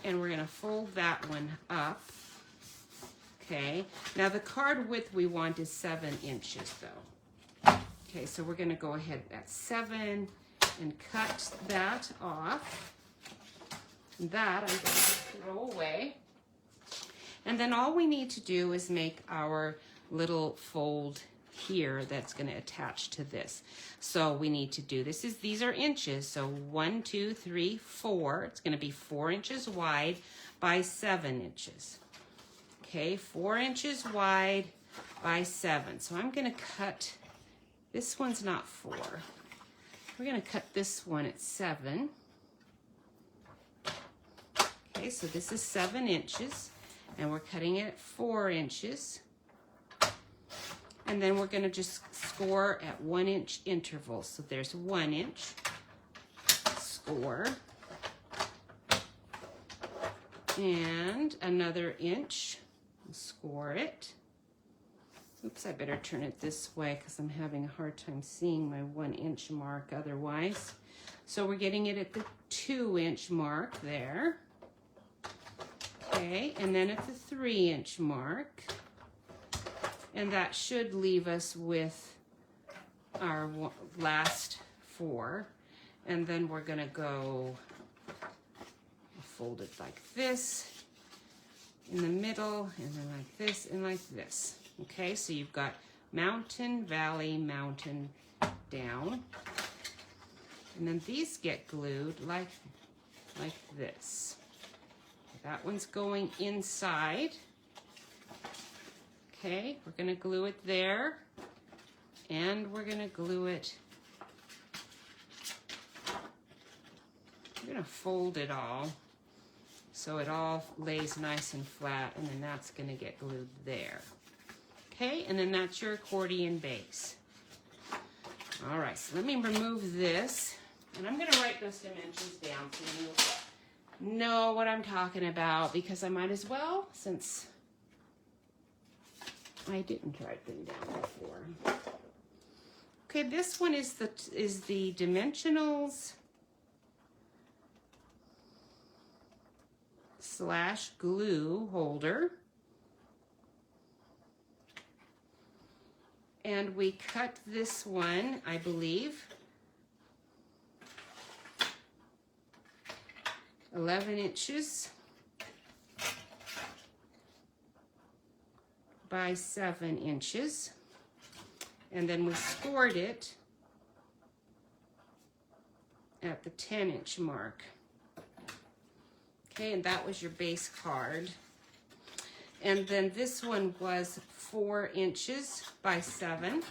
And we're going to fold that one up. Okay, now the card width we want is 7 inches though. Okay, so we're going to go ahead at 7 and cut that off. That I'm going to just throw away. And then all we need to do is make our little fold here that's going to attach to this. So we need to do this. These are inches. So 1, 2, 3, 4. It's going to be 4 inches wide by 7 inches. Okay, 4 inches wide by 7. So I'm going to cut, this one's not 4. We're going to cut this one at 7. Okay, so this is 7 inches, and we're cutting it at 4 inches. And then we're gonna just score at 1 inch intervals. So there's 1 inch, score, and another inch, score it. Oops, I better turn it this way because I'm having a hard time seeing my 1 inch mark otherwise. So we're getting it at the 2 inch mark there. Okay, and then at the 3 inch mark. And that should leave us with our last 4. And then we're gonna go fold it like this in the middle, and then like this and like this. Okay, so you've got mountain, valley, mountain, down. And then these get glued like this. That one's going inside. Okay, we're gonna glue it there, and we're gonna glue it. We're gonna fold it all so it all lays nice and flat, and then that's gonna get glued there. Okay, and then that's your accordion base. All right, so let me remove this, and I'm gonna write those dimensions down so you know what I'm talking about, because I might as well, since I didn't write them down before. Okay, this one is the dimensionals / glue holder. And we cut this one, I believe, 11 inches by 7 inches. And then we scored it at the 10 inch mark. Okay, and that was your base card. And then this one was 4 inches by 7.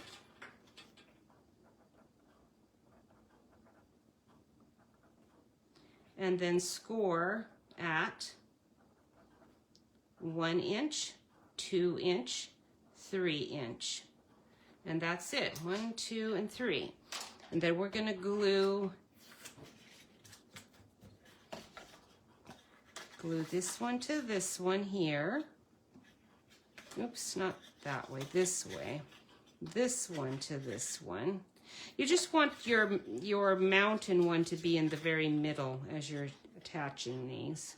And then score at 1 inch, 2 inch, 3 inch. And that's it, 1, 2, and 3. And then we're gonna glue this one to this one here. Oops, not that way, this way. This one to this one. You just want your mountain one to be in the very middle as you're attaching these.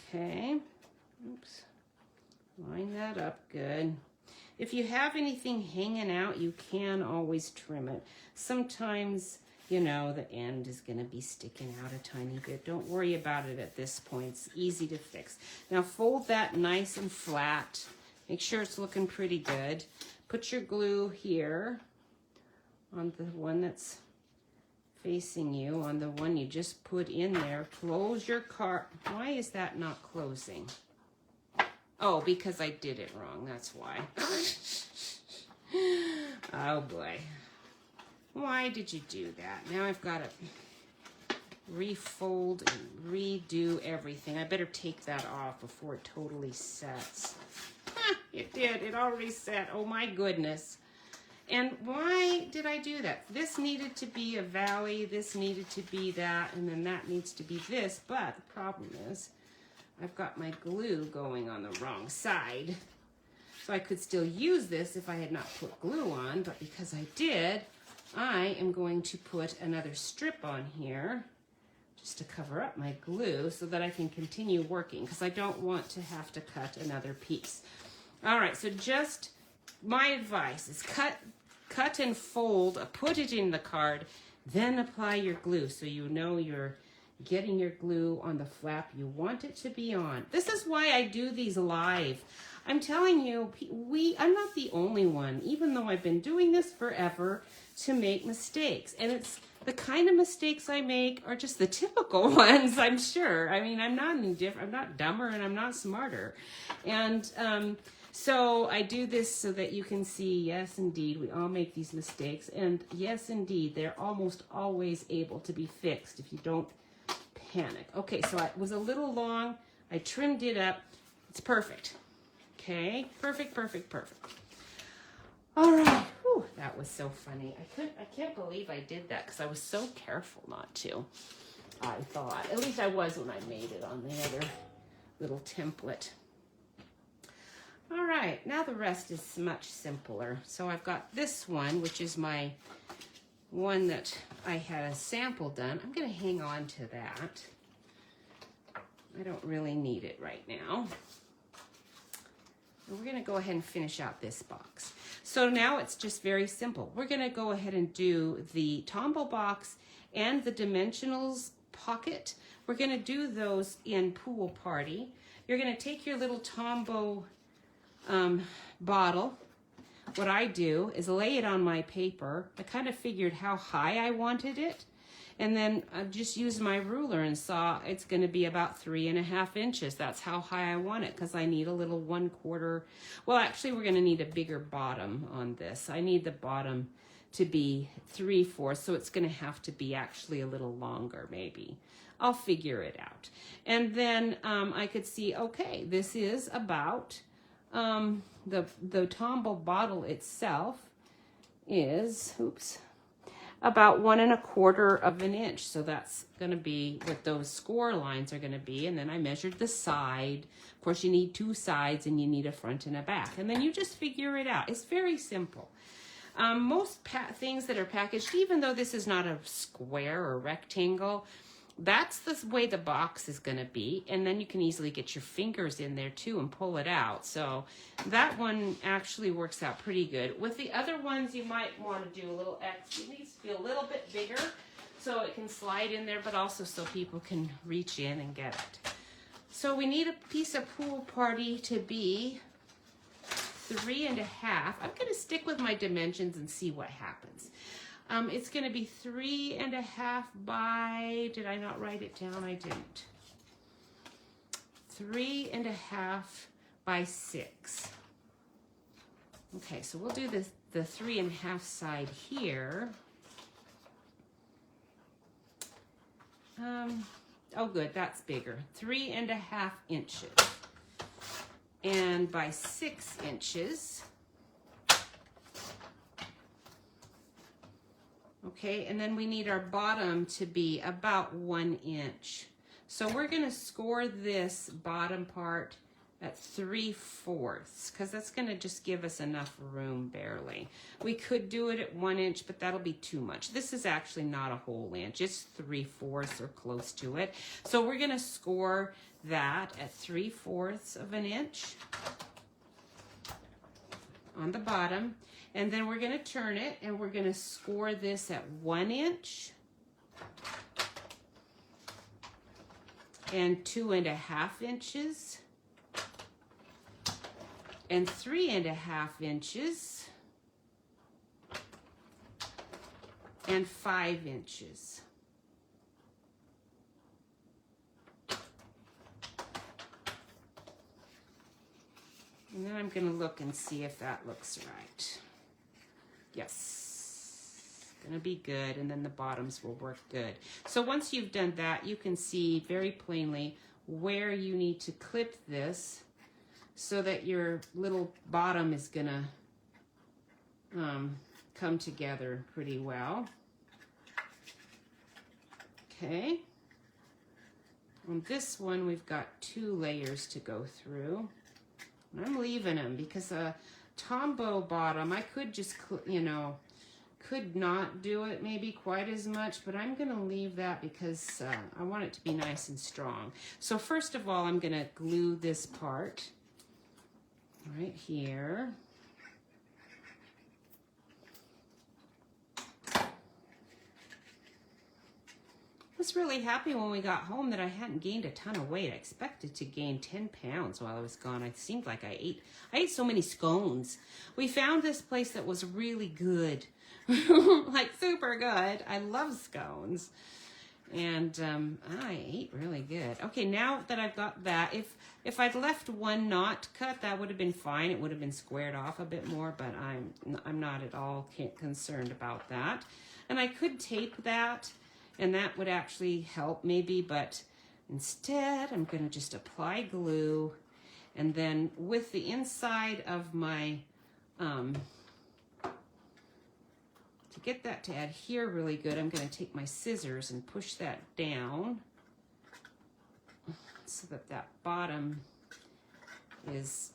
Okay, oops, line that up good. If you have anything hanging out, you can always trim it. Sometimes, you know, the end is going to be sticking out a tiny bit. Don't worry about it at this point. It's easy to fix. Now fold that nice and flat. Make sure it's looking pretty good. Put your glue here on the one that's facing you, on the one you just put in there. Close your card. Why is that not closing? Oh, because I did it wrong, that's why. Oh boy. Why did you do that? Now I've got to refold and redo everything. I better take that off before it totally sets. It did, it already set, oh my goodness. And why did I do that? This needed to be a valley, this needed to be that, and then that needs to be this, but the problem is, I've got my glue going on the wrong side. So I could still use this if I had not put glue on, but because I did, I am going to put another strip on here just to cover up my glue so that I can continue working, because I don't want to have to cut another piece. All right, so just my advice is cut and fold, put it in the card, then apply your glue so you know you're getting your glue on the flap you want it to be on. This is why I do these live. I'm telling you, I'm not the only one, even though I've been doing this forever, to make mistakes. And it's the kind of mistakes I make are just the typical ones, I'm sure. I mean, I'm not any different, I'm not dumber, and I'm not smarter. And So I do this so that you can see, yes, indeed, we all make these mistakes. And yes, indeed, they're almost always able to be fixed if you don't panic. Okay, so it was a little long. I trimmed it up. It's perfect. Okay, perfect, perfect, perfect. All right. Whew, that was so funny. I can't believe I did that because I was so careful not to. I thought. At least I was when I made it on the other little template. All right, now the rest is much simpler. So I've got this one, which is my one that I had a sample done. I'm going to hang on to that. I don't really need it right now. And we're going to go ahead and finish out this box. So now it's just very simple. We're going to go ahead and do the Tombow box and the dimensionals pocket. We're going to do those in Pool Party. You're going to take your little Tombow bottle. What I do is lay it on my paper. I kind of figured how high I wanted it. And then I just used my ruler and saw it's going to be about 3.5 inches. That's how high I want it because I need a little 1/4. Well, actually, we're going to need a bigger bottom on this. I need the bottom to be 3/4, so it's going to have to be actually a little longer maybe. I'll figure it out. And then I could see, okay, this is about the Tombow bottle itself is, about 1.25 of an inch. So that's going to be what those score lines are going to be. And then I measured the side. Of course, you need 2 sides and you need a front and a back. And then you just figure it out. It's very simple. Most things that are packaged, even though this is not a square or rectangle, that's the way the box is going to be. And then you can easily get your fingers in there too and pull it out. So that one actually works out pretty good. With the other ones, you might want to do a little X. It needs to be a little bit bigger so it can slide in there, but also so people can reach in and get it. So we need a piece of Pool Party to be 3.5. I'm going to stick with my dimensions and see what happens. It's going to be 3.5 by, did I not write it down? I didn't. 3.5 by 6. Okay, so we'll do the 3.5 side here. Oh good, that's bigger. 3.5 inches. And by 6 inches. Okay, and then we need our bottom to be about 1 inch. So we're going to score this bottom part at 3/4 because that's going to just give us enough room barely. We could do it at 1 inch, but that'll be too much. This is actually not a whole inch. It's 3/4 or close to it. So we're going to score that at 3/4 of an inch on the bottom. And then we're going to turn it and we're going to score this at 1 inch and 2.5 inches and 3.5 inches and 5 inches. And then I'm going to look and see if that looks right. Yes, gonna be good, and then the bottoms will work good. So once you've done that, you can see very plainly where you need to clip this so that your little bottom is gonna come together pretty well. Okay, on this one we've got 2 layers to go through. And I'm leaving them because Tombow bottom, I could just, could not do it maybe quite as much, but I'm going to leave that because I want it to be nice and strong. So first of all, I'm going to glue this part right here. I was really happy when we got home that I hadn't gained a ton of weight. I expected to gain 10 pounds while I was gone. It seemed like I ate so many scones. We found this place that was really good, like super good. I love scones. And I ate really good. Okay, now that I've got that, if I'd left one knot cut, that would have been fine. It would have been squared off a bit more, but I'm not at all concerned about that. And I could tape that, and that would actually help maybe, but instead I'm going to just apply glue. And then with the inside of my, to get that to adhere really good, I'm going to take my scissors and push that down so that that bottom is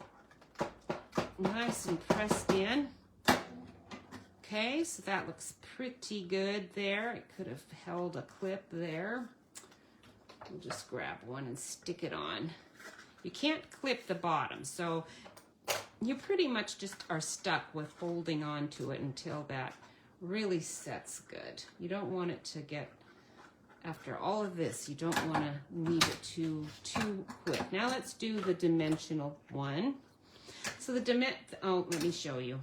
nice and pressed in. Okay, so that looks pretty good there. It could have held a clip there. We'll just grab one and stick it on. You can't clip the bottom, so you pretty much just are stuck with holding on to it until that really sets good. You don't want it to get, after all of this, you don't want to leave it too quick. Now let's do the dimensional one. So oh, let me show you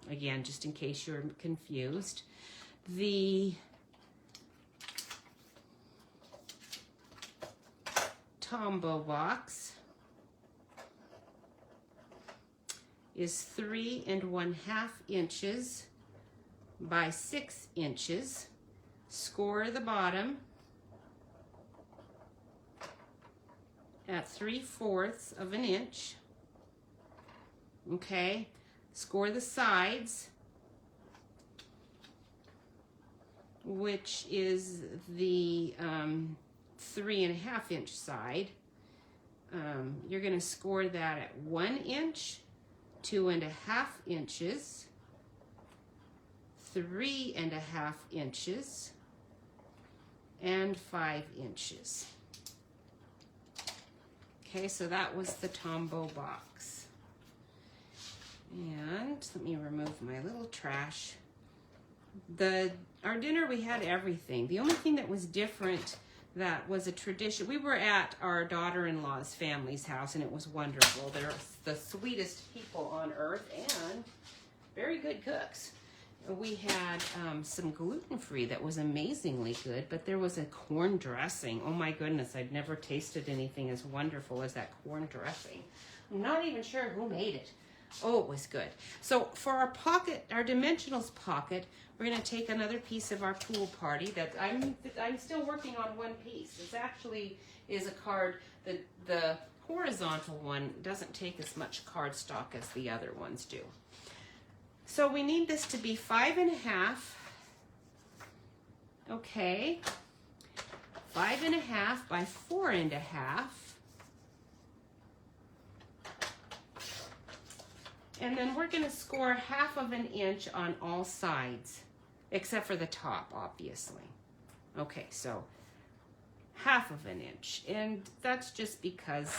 again, just in case you're confused. The Tombow box is 3 1/2 inches by 6 inches. Score the bottom at 3/4 of an inch. Okay, score the sides, which is the 3 1/2 inch side. You're going to score that at 1 inch, 2 1/2 inches, 3 1/2 inches, and 5 inches. Okay, so that was the Tombow box. And let me remove my little trash. Our dinner, we had everything. The only thing that was different, that was a tradition. We were at our daughter-in-law's family's house, and it was wonderful. They're the sweetest people on earth and very good cooks. We had some gluten-free that was amazingly good, but there was a corn dressing. Oh my goodness, I'd never tasted anything as wonderful as that corn dressing. I'm not even sure who made it. Oh, it was good. So for our pocket, our dimensionals pocket, we're going to take another piece of our pool party that I'm still working on one piece. This actually is a card that the horizontal one doesn't take as much cardstock as the other ones do. So we need this to be 5 1/2. Okay. 5 1/2 by 4 1/2. And then we're going to score 1/2 inch on all sides, except for the top, obviously. Okay, so 1/2 inch. And that's just because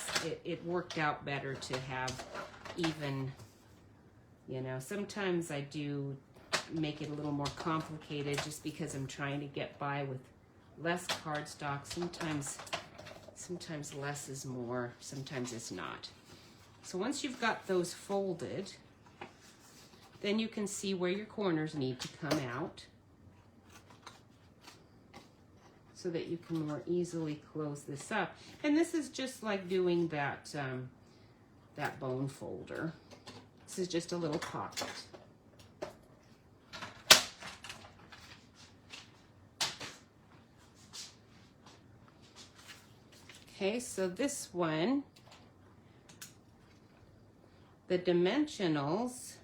it worked out better to have even, you know, sometimes I do make it a little more complicated just because I'm trying to get by with less cardstock. Sometimes less is more, sometimes it's not. So once you've got those folded, then you can see where your corners need to come out so that you can more easily close this up. And this is just like doing that, that bone folder. This is just a little pocket. Okay, so this one, the dimensionals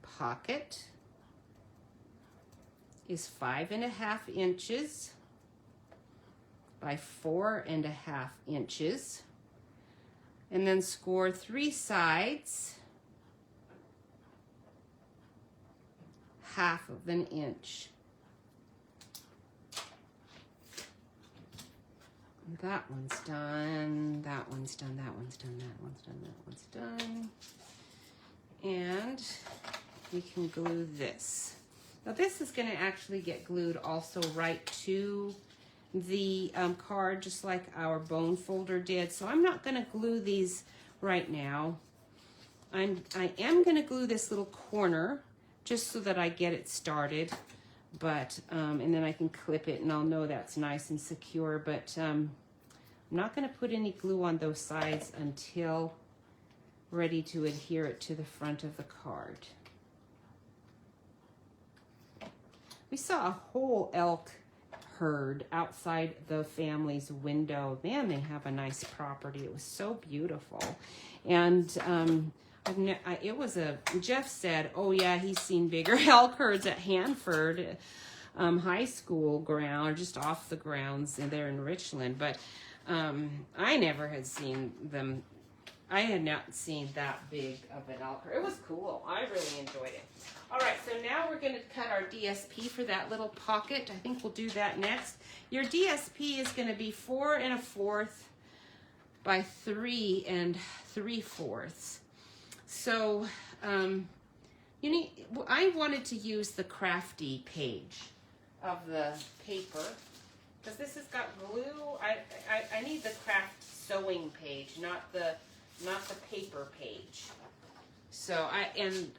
pocket is 5 1/2 inches by 4 1/2 inches. And then score 3 sides, 1/2 inch. That one's done, that one's done, that one's done, that one's done, that one's done. And we can glue this. Now this is going to actually get glued also right to the card, just like our bone folder did. So I'm not going to glue these right now. I am going to glue this little corner just so that I get it started. but, and then I can clip it and I'll know that's nice and secure, but I'm not gonna put any glue on those sides until ready to adhere it to the front of the card. We saw a whole elk herd outside the family's window. Man, they have a nice property. It was so beautiful. And Jeff said, oh yeah, he's seen bigger elk herds at Hanford High School ground, or just off the grounds there in Richland. But I never had seen them. I had not seen that big of an elk herd. It was cool. I really enjoyed it. All right, so now we're going to cut our DSP for that little pocket. I think we'll do that next. Your DSP is going to be 4 1/4 by 3 3/4. So I wanted to use the crafty page of the paper because this has got glue. I need the craft sewing page, not the paper page. So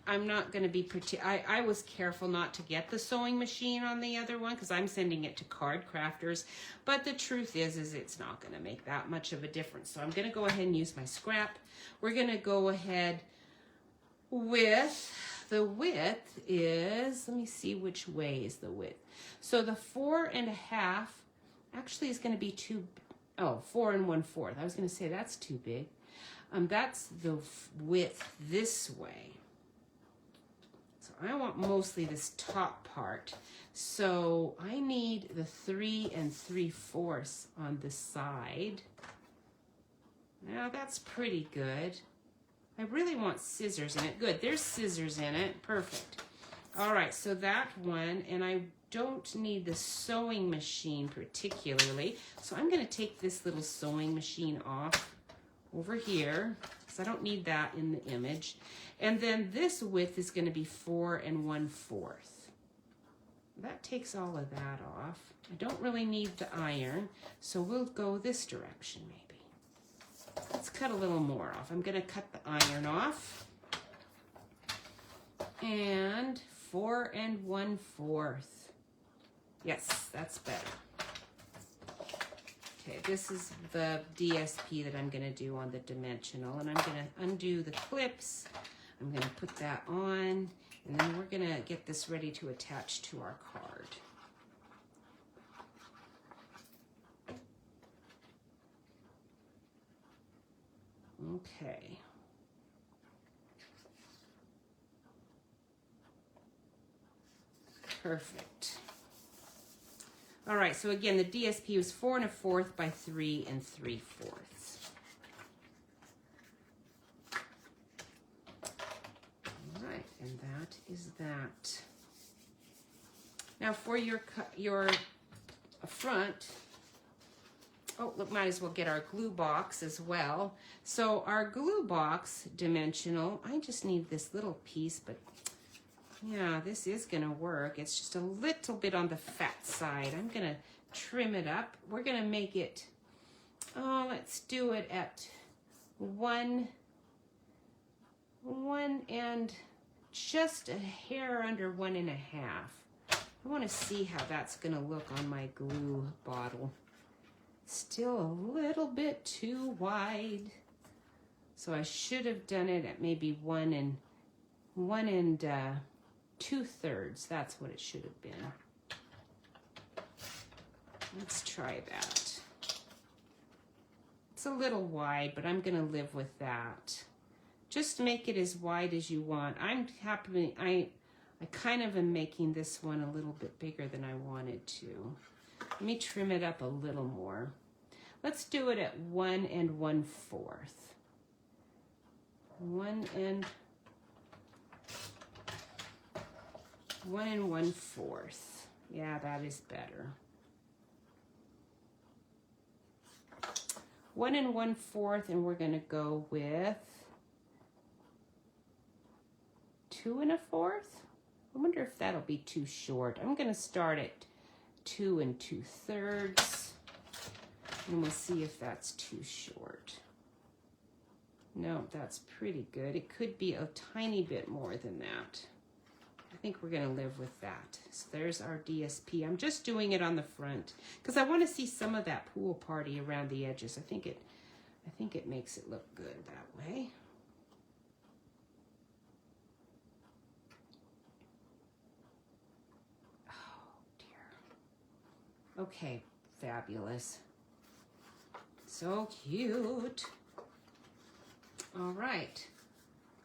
I'm not going to be I was careful not to get the sewing machine on the other one because I'm sending it to Card Crafters. But the truth is it's not going to make that much of a difference. So I'm going to go ahead and use my scrap. We're going to go ahead with the width is, let me see which way is the width. So the 4 1/2 actually is going to be 4 1/4. I was going to say that's too big. That's the width this way. So I want mostly this top part. So I need the 3 3/4 on the side. Now that's pretty good. I really want scissors in it. Good, there's scissors in it. Perfect. All right, so that one, and I don't need the sewing machine particularly. So I'm going to take this little sewing machine off over here, because I don't need that in the image. And then this width is going to be 4 1/4. That takes all of that off. I don't really need the iron, so we'll go this direction maybe. Let's cut a little more off. I'm going to cut the iron off. And 4 1/4. Yes, that's better. Okay, this is the DSP that I'm going to do on the dimensional, and I'm going to undo the clips. I'm going to put that on, and then we're going to get this ready to attach to our card. Okay. Perfect. All right, so again, the DSP was 4 1/4 by 3 3/4. All right, and that is that. Now for your front, oh, look, might as well get our glue box as well. So our glue box dimensional, I just need this little piece, but yeah, this is going to work. It's just a little bit on the fat side. I'm going to trim it up. We're going to make it, let's do it at 1 and just a hair under 1 1/2. I want to see how that's going to look on my glue bottle. Still a little bit too wide. So I should have done it at maybe 1 2/3. That's what it should have been. Let's try that. It's a little wide, but I'm going to live with that. Just make it as wide as you want. I'm happy. I kind of am making this one a little bit bigger than I wanted to. Let me trim it up a little more. Let's do it at 1 1/4. 1 1/4. Yeah, that is better. 1 1/4, and we're going to go with 2 1/4. I wonder if that'll be too short. I'm going to start at 2 2/3, and we'll see if that's too short. No, that's pretty good. It could be a tiny bit more than that. I think we're going to live with that. So there's our DSP. I'm just doing it on the front because I want to see some of that pool party around the edges. I think it makes it look good that way. Oh dear. Okay, fabulous. So cute. All right.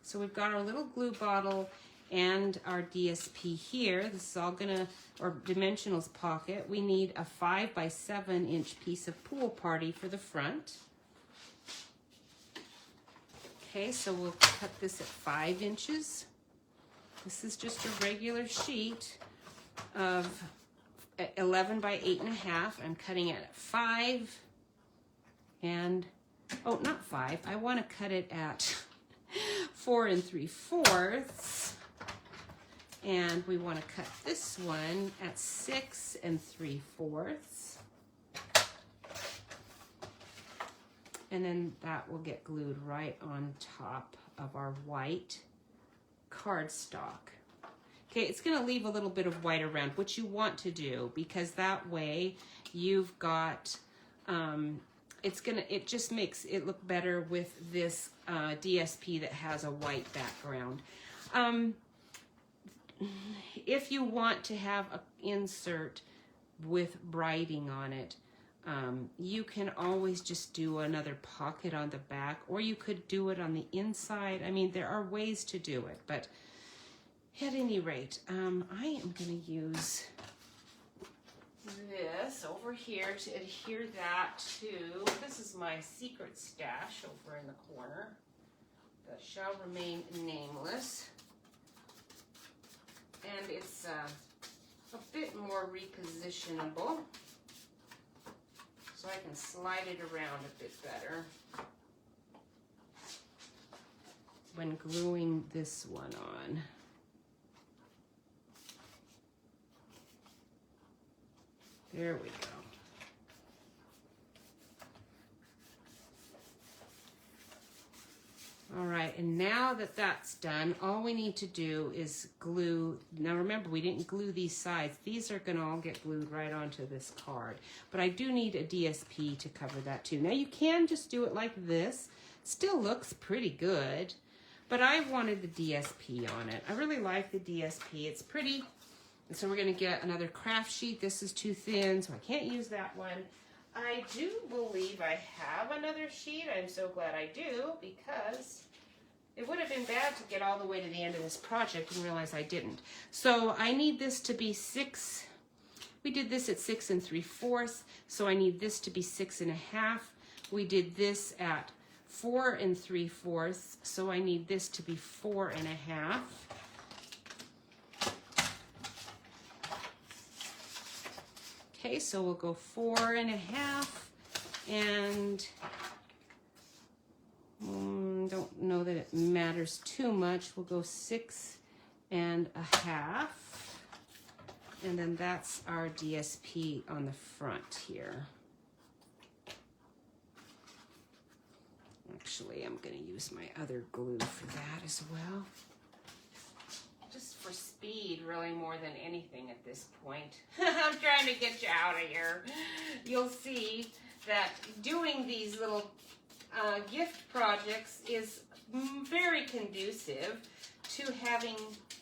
So we've got our little glue bottle and our DSP here. This is all gonna, or dimensionals pocket. We need a 5 by 7 inch piece of pool party for the front. Okay, so we'll cut this at 5 inches. This is just a regular sheet of 11 by 8.5. I'm cutting it at 5 and, oh, not 5. I want to cut it at 4 3/4. And we want to cut this one at 6 3/4. And then that will get glued right on top of our white cardstock. Okay, it's going to leave a little bit of white around, which you want to do, because that way you've got, it just makes it look better with this DSP that has a white background. If you want to have an insert with writing on it, you can always just do another pocket on the back, or you could do it on the inside. I mean, there are ways to do it, but at any rate, I am going to use this over here to adhere that to, this is my secret stash over in the corner that shall remain nameless. And it's a bit more repositionable, so I can slide it around a bit better when gluing this one on. There we go. All right, and now that that's done, all we need to do is glue. Now remember, we didn't glue these sides. These are gonna all get glued right onto this card. But I do need a DSP to cover that too. Now you can just do it like this. Still looks pretty good, but I wanted the DSP on it. I really like the DSP, it's pretty. And so we're gonna get another craft sheet. This is too thin, so I can't use that one. I do believe I have another sheet. I'm so glad I do, because it would have been bad to get all the way to the end of this project and realize I didn't. So I need this to be 6. We did this at 6 3/4, so I need this to be 6 1/2. We did this at 4 3/4, so I need this to be 4 1/2. Okay, so we'll go 4 1/2, and don't know that it matters too much. We'll go 6 1/2, and then that's our DSP on the front here. Actually, I'm going to use my other glue for that as well. Just for speed, really, more than anything at this point. I'm trying to get you out of here. You'll see that doing these little gift projects is very conducive to having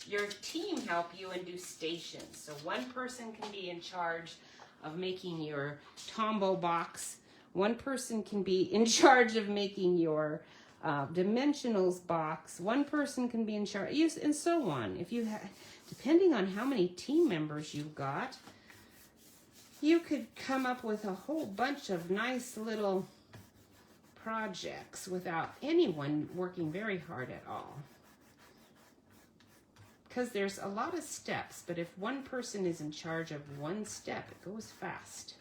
your team help you and do stations. So one person can be in charge of making your Tombow box. One person can be in charge of making your dimensionals box. One person can be in charge, and so on. If you depending on how many team members you've got, you could come up with a whole bunch of nice little projects without anyone working very hard at all. Because there's a lot of steps, but if one person is in charge of one step, it goes fast.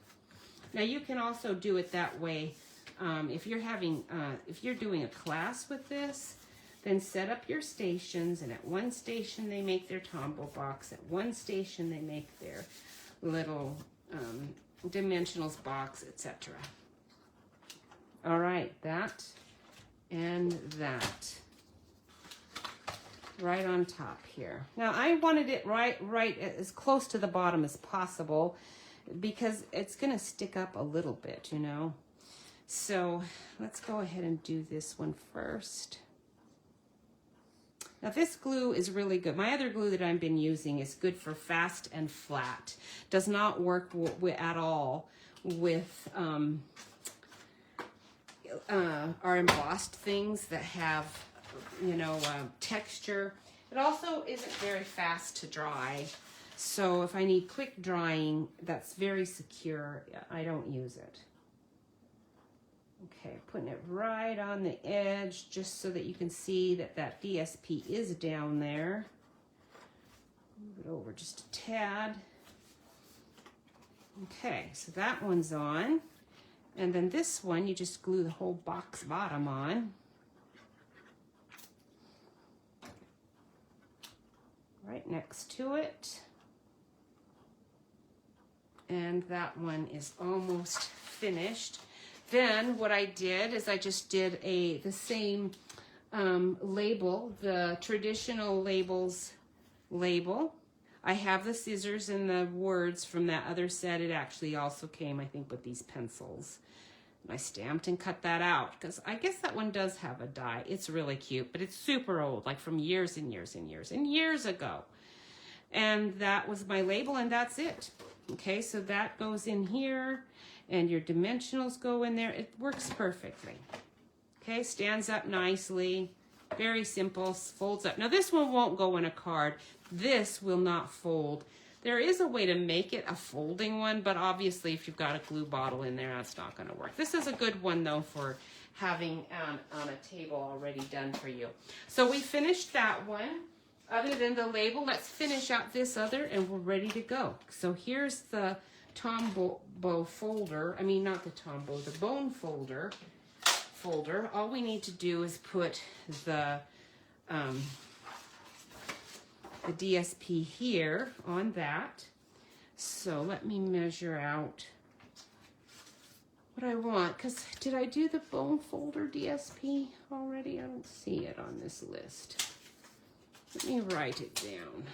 Now you can also do it that way. If you're doing a class with this, then set up your stations, and at one station they make their Tombow box, at one station they make their little dimensionals box, etc. All right, that and that. right on top here. Now I wanted it right as close to the bottom as possible because it's gonna stick up a little bit, you know. So let's go ahead and do this one first. Now this glue is really good. My other glue that I've been using is good for fast and flat. Does not work at all with our embossed things that have, you know, texture. It also isn't very fast to dry. So if I need quick drying, that's very secure, I don't use it. Okay, putting it right on the edge just so that you can see that that DSP is down there. Move it over just a tad. Okay, so that one's on. And then this one, you just glue the whole box bottom on. Right next to it. And that one is almost finished. Then what I did is I just did the same label, the traditional labels label. I have the scissors and the words from that other set. It actually also came, I think, with these pencils. And I stamped and cut that out because I guess that one does have a die. It's really cute, but it's super old, like from years and years and years and years ago. And that was my label, and that's it. Okay, so that goes in here, and your dimensionals go in there. It works perfectly. Okay, stands up nicely. Very simple, folds up. Now this one won't go in a card. This will not fold. There is a way to make it a folding one, but obviously if you've got a glue bottle in there, that's not gonna work. This is a good one though for having on a table already done for you. So we finished that one. Other than the label, let's finish out this other and we're ready to go. So here's the Tombow folder. I mean, not the Tombow, the bone folder. All we need to do is put the DSP here on that. So let me measure out what I want, because did I do the bone folder DSP already? I don't see it on this list. Let me write it down.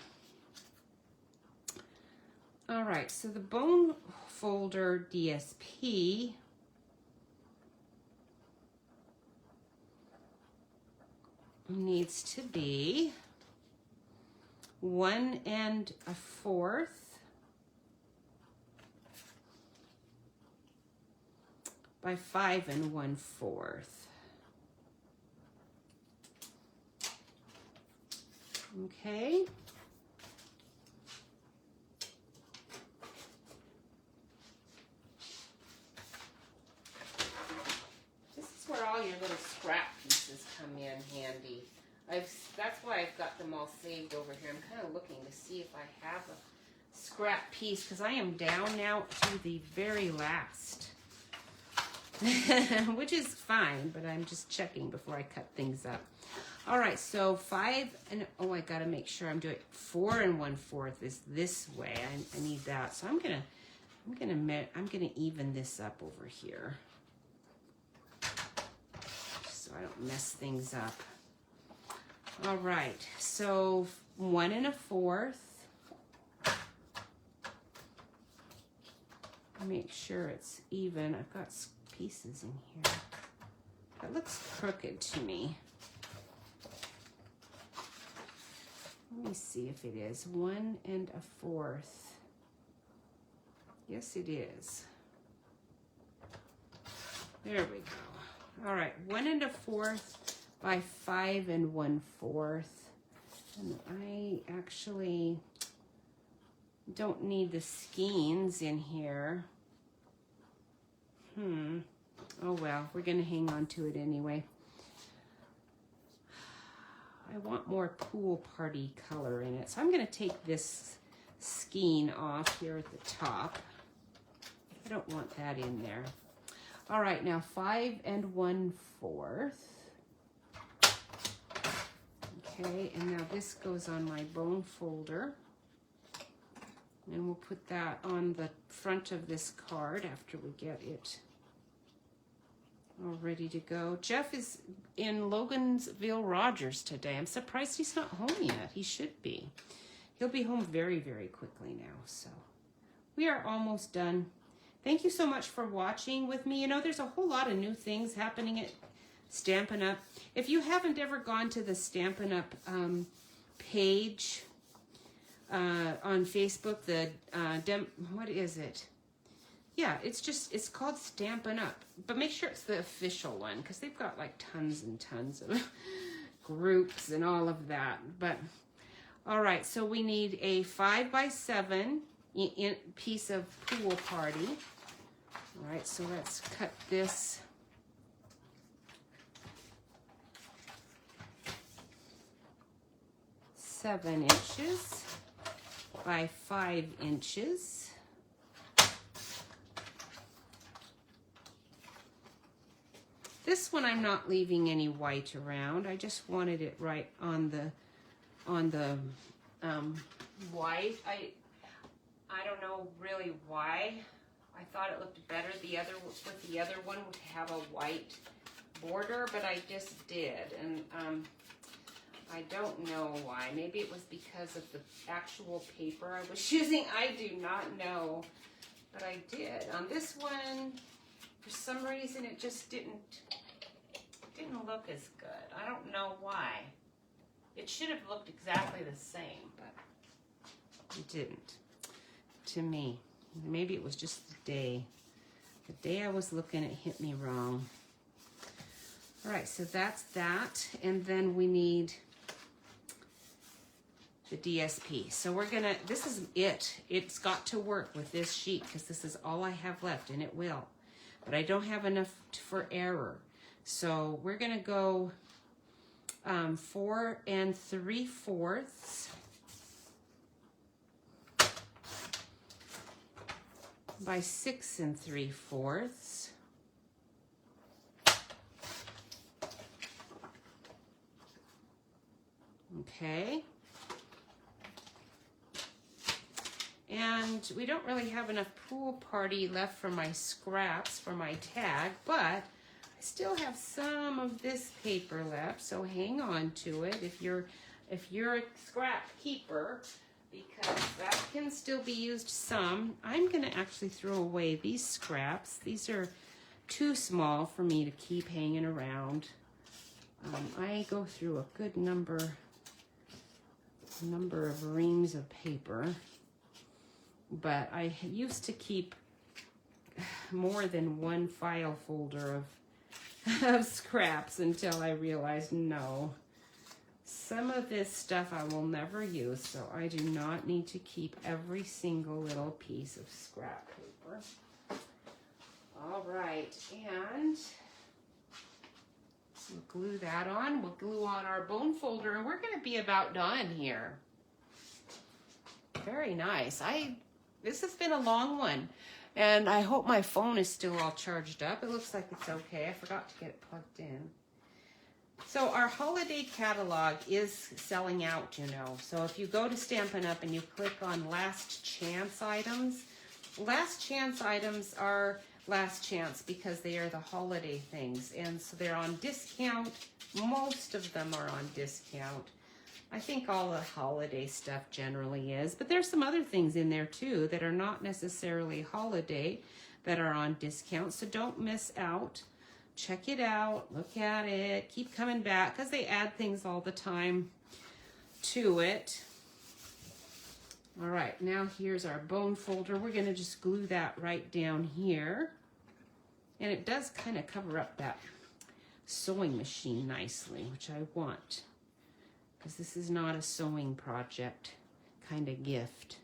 All right, so the bone folder DSP needs to be 1 1/4 by 5 1/4. Okay. This is where all your little scrap pieces come in handy. That's why I've got them all saved over here. I'm kind of looking to see if I have a scrap piece because I am down now to the very last. Which is fine, but I'm just checking before I cut things up. All right, so 5 and oh, I gotta make sure I'm doing 4 1/4 is this way. I need that, so I'm gonna even this up over here, so I don't mess things up. All right, so 1 1/4. Make sure it's even. I've got pieces in here. That looks crooked to me. Let me see if it is. 1 1/4. Yes, it is. There we go. All right, 1 1/4 by 5 1/4. And I actually don't need the skeins in here. Oh well, we're gonna hang on to it anyway. I want more pool party color in it. So I'm gonna take this skein off here at the top. I don't want that in there. All right, now 5 1/4. Okay, and now this goes on my bone folder. And we'll put that on the front of this card after we get it all ready to go. Jeff is in Logansville Rogers today. I'm surprised he's not home yet. He should be. He'll be home very, very quickly now. So we are almost done. Thank you so much for watching with me. You know, there's a whole lot of new things happening at Stampin' Up. If you haven't ever gone to the Stampin' Up page on Facebook, what is it? Yeah, it's called Stampin' Up. But make sure it's the official one, because they've got like tons and tons of groups and all of that. But, all right, so we need a 5x7 piece of Pool Party. All right, so let's cut this. Seven inches by 5 inches. This one I'm not leaving any white around. I just wanted it right on the white. I don't know really why. I thought it looked better the other one would have a white border, but I just did, and I don't know why. Maybe it was because of the actual paper I was using. I do not know, but I did. On this one, for some reason, it just didn't look as good. I don't know why. It should have looked exactly the same, but it didn't. To me. Maybe it was just the day. The day I was looking, it hit me wrong. All right, so that's that. And then we need the DSP. So we're gonna, this is it. It's got to work with this sheet because this is all I have left, and it will. But I don't have enough for error. So we're gonna go 4 3/4 by 6 3/4. Okay. And we don't really have enough Pool Party left for my scraps for my tag, but I still have some of this paper left, so hang on to it if you're a scrap keeper, because that can still be used some. I'm going to actually throw away these scraps. These are too small for me to keep hanging around. I go through a good number of reams of paper, but I used to keep more than one file folder of scraps until I realized no. Some of this stuff I will never use, so I do not need to keep every single little piece of scrap paper. All right, and we'll glue that on. We'll glue on our bone folder, and we're going to be about done here. Very nice. This has been a long one, and I hope my phone is still all charged up. It looks like it's okay. I forgot to get it plugged in. So our holiday catalog is selling out, you know. So if you go to Stampin' Up! And you click on Last Chance items, Last Chance items are last chance because they are the holiday things. And so they're on discount. Most of them are on discount. I think all the holiday stuff generally is. But there's some other things in there too that are not necessarily holiday that are on discount. So don't miss out. Check it out, look at it, keep coming back because they add things all the time to it. All right, now here's our bone folder. We're gonna just glue that right down here. And it does kind of cover up that sewing machine nicely, which I want, because this is not a sewing project kind of gift.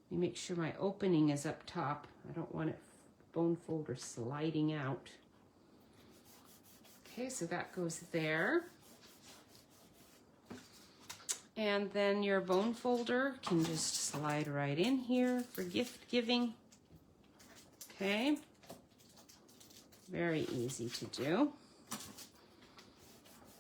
Let me make sure my opening is up top. I don't want it bone folder sliding out. Okay, so that goes there. And then your bone folder can just slide right in here for gift giving. Okay, very easy to do.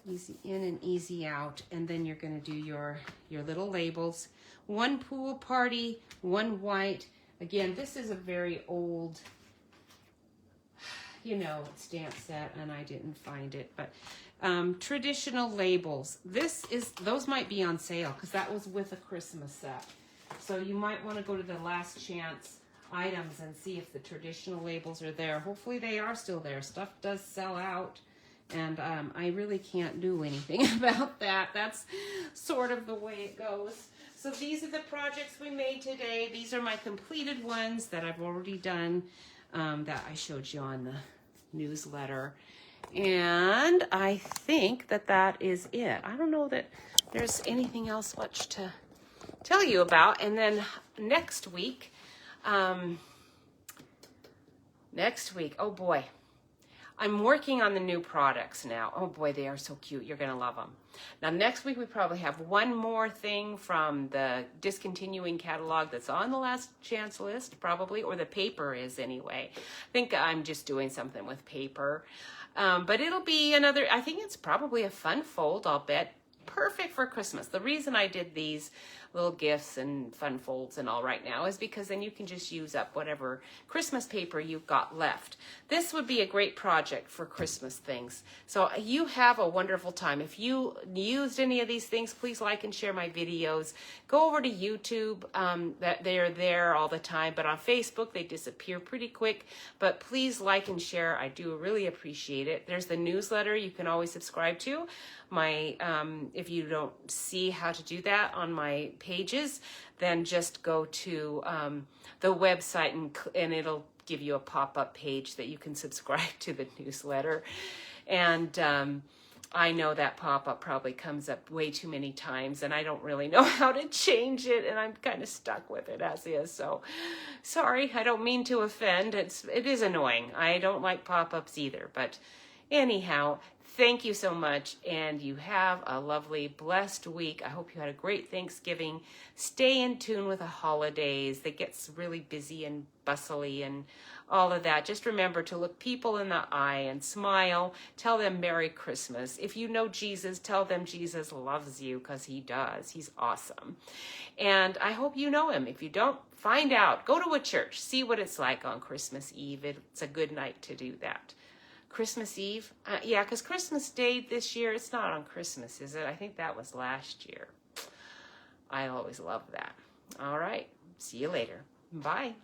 Easy in and easy out. And then you're gonna do your little labels. One Pool Party, one white. Again, this is a very old you know, stamp set, and I didn't find it. But traditional labels. Those might be on sale because that was with a Christmas set. So you might want to go to the last chance items and see if the traditional labels are there. Hopefully they are still there. Stuff does sell out, and I really can't do anything about that. That's sort of the way it goes. So these are the projects we made today. These are my completed ones that I've already done, that I showed you on the newsletter. And I think that is it. I don't know that there's anything else much to tell you about. And then next week, oh boy, I'm working on the new products now. Oh boy, they are so cute. You're going to love them. Now, next week, we probably have one more thing from the discontinuing catalog that's on the last chance list, probably, or the paper is anyway. I think I'm just doing something with paper. But it'll be another, I think it's probably a fun fold, I'll bet. Perfect for Christmas. The reason I did these little gifts and fun folds and all right now is because then you can just use up whatever Christmas paper you've got left. This would be a great project for Christmas things. So you have a wonderful time. If you used any of these things, please like and share my videos. Go over to YouTube. That they're there all the time, but on Facebook they disappear pretty quick. But please like and share. I do really appreciate it. There's the newsletter you can always subscribe to. My if you don't see how to do that on my pages, then just go to the website and it'll give you a pop-up page that you can subscribe to the newsletter. And I know that pop-up probably comes up way too many times and I don't really know how to change it, and I'm kind of stuck with it as is. So sorry, I don't mean to offend. It is annoying. I don't like pop-ups either, but anyhow, thank you so much, and you have a lovely, blessed week. I hope you had a great Thanksgiving. Stay in tune with the holidays. It gets really busy and bustly and all of that. Just remember to look people in the eye and smile. Tell them Merry Christmas. If you know Jesus, tell them Jesus loves you, because he does. He's awesome. And I hope you know him. If you don't, find out. Go to a church. See what it's like on Christmas Eve. It's a good night to do that. Christmas Eve? Yeah, because Christmas Day this year, it's not on Christmas, is it? I think that was last year. I always love that. All right. See you later. Bye.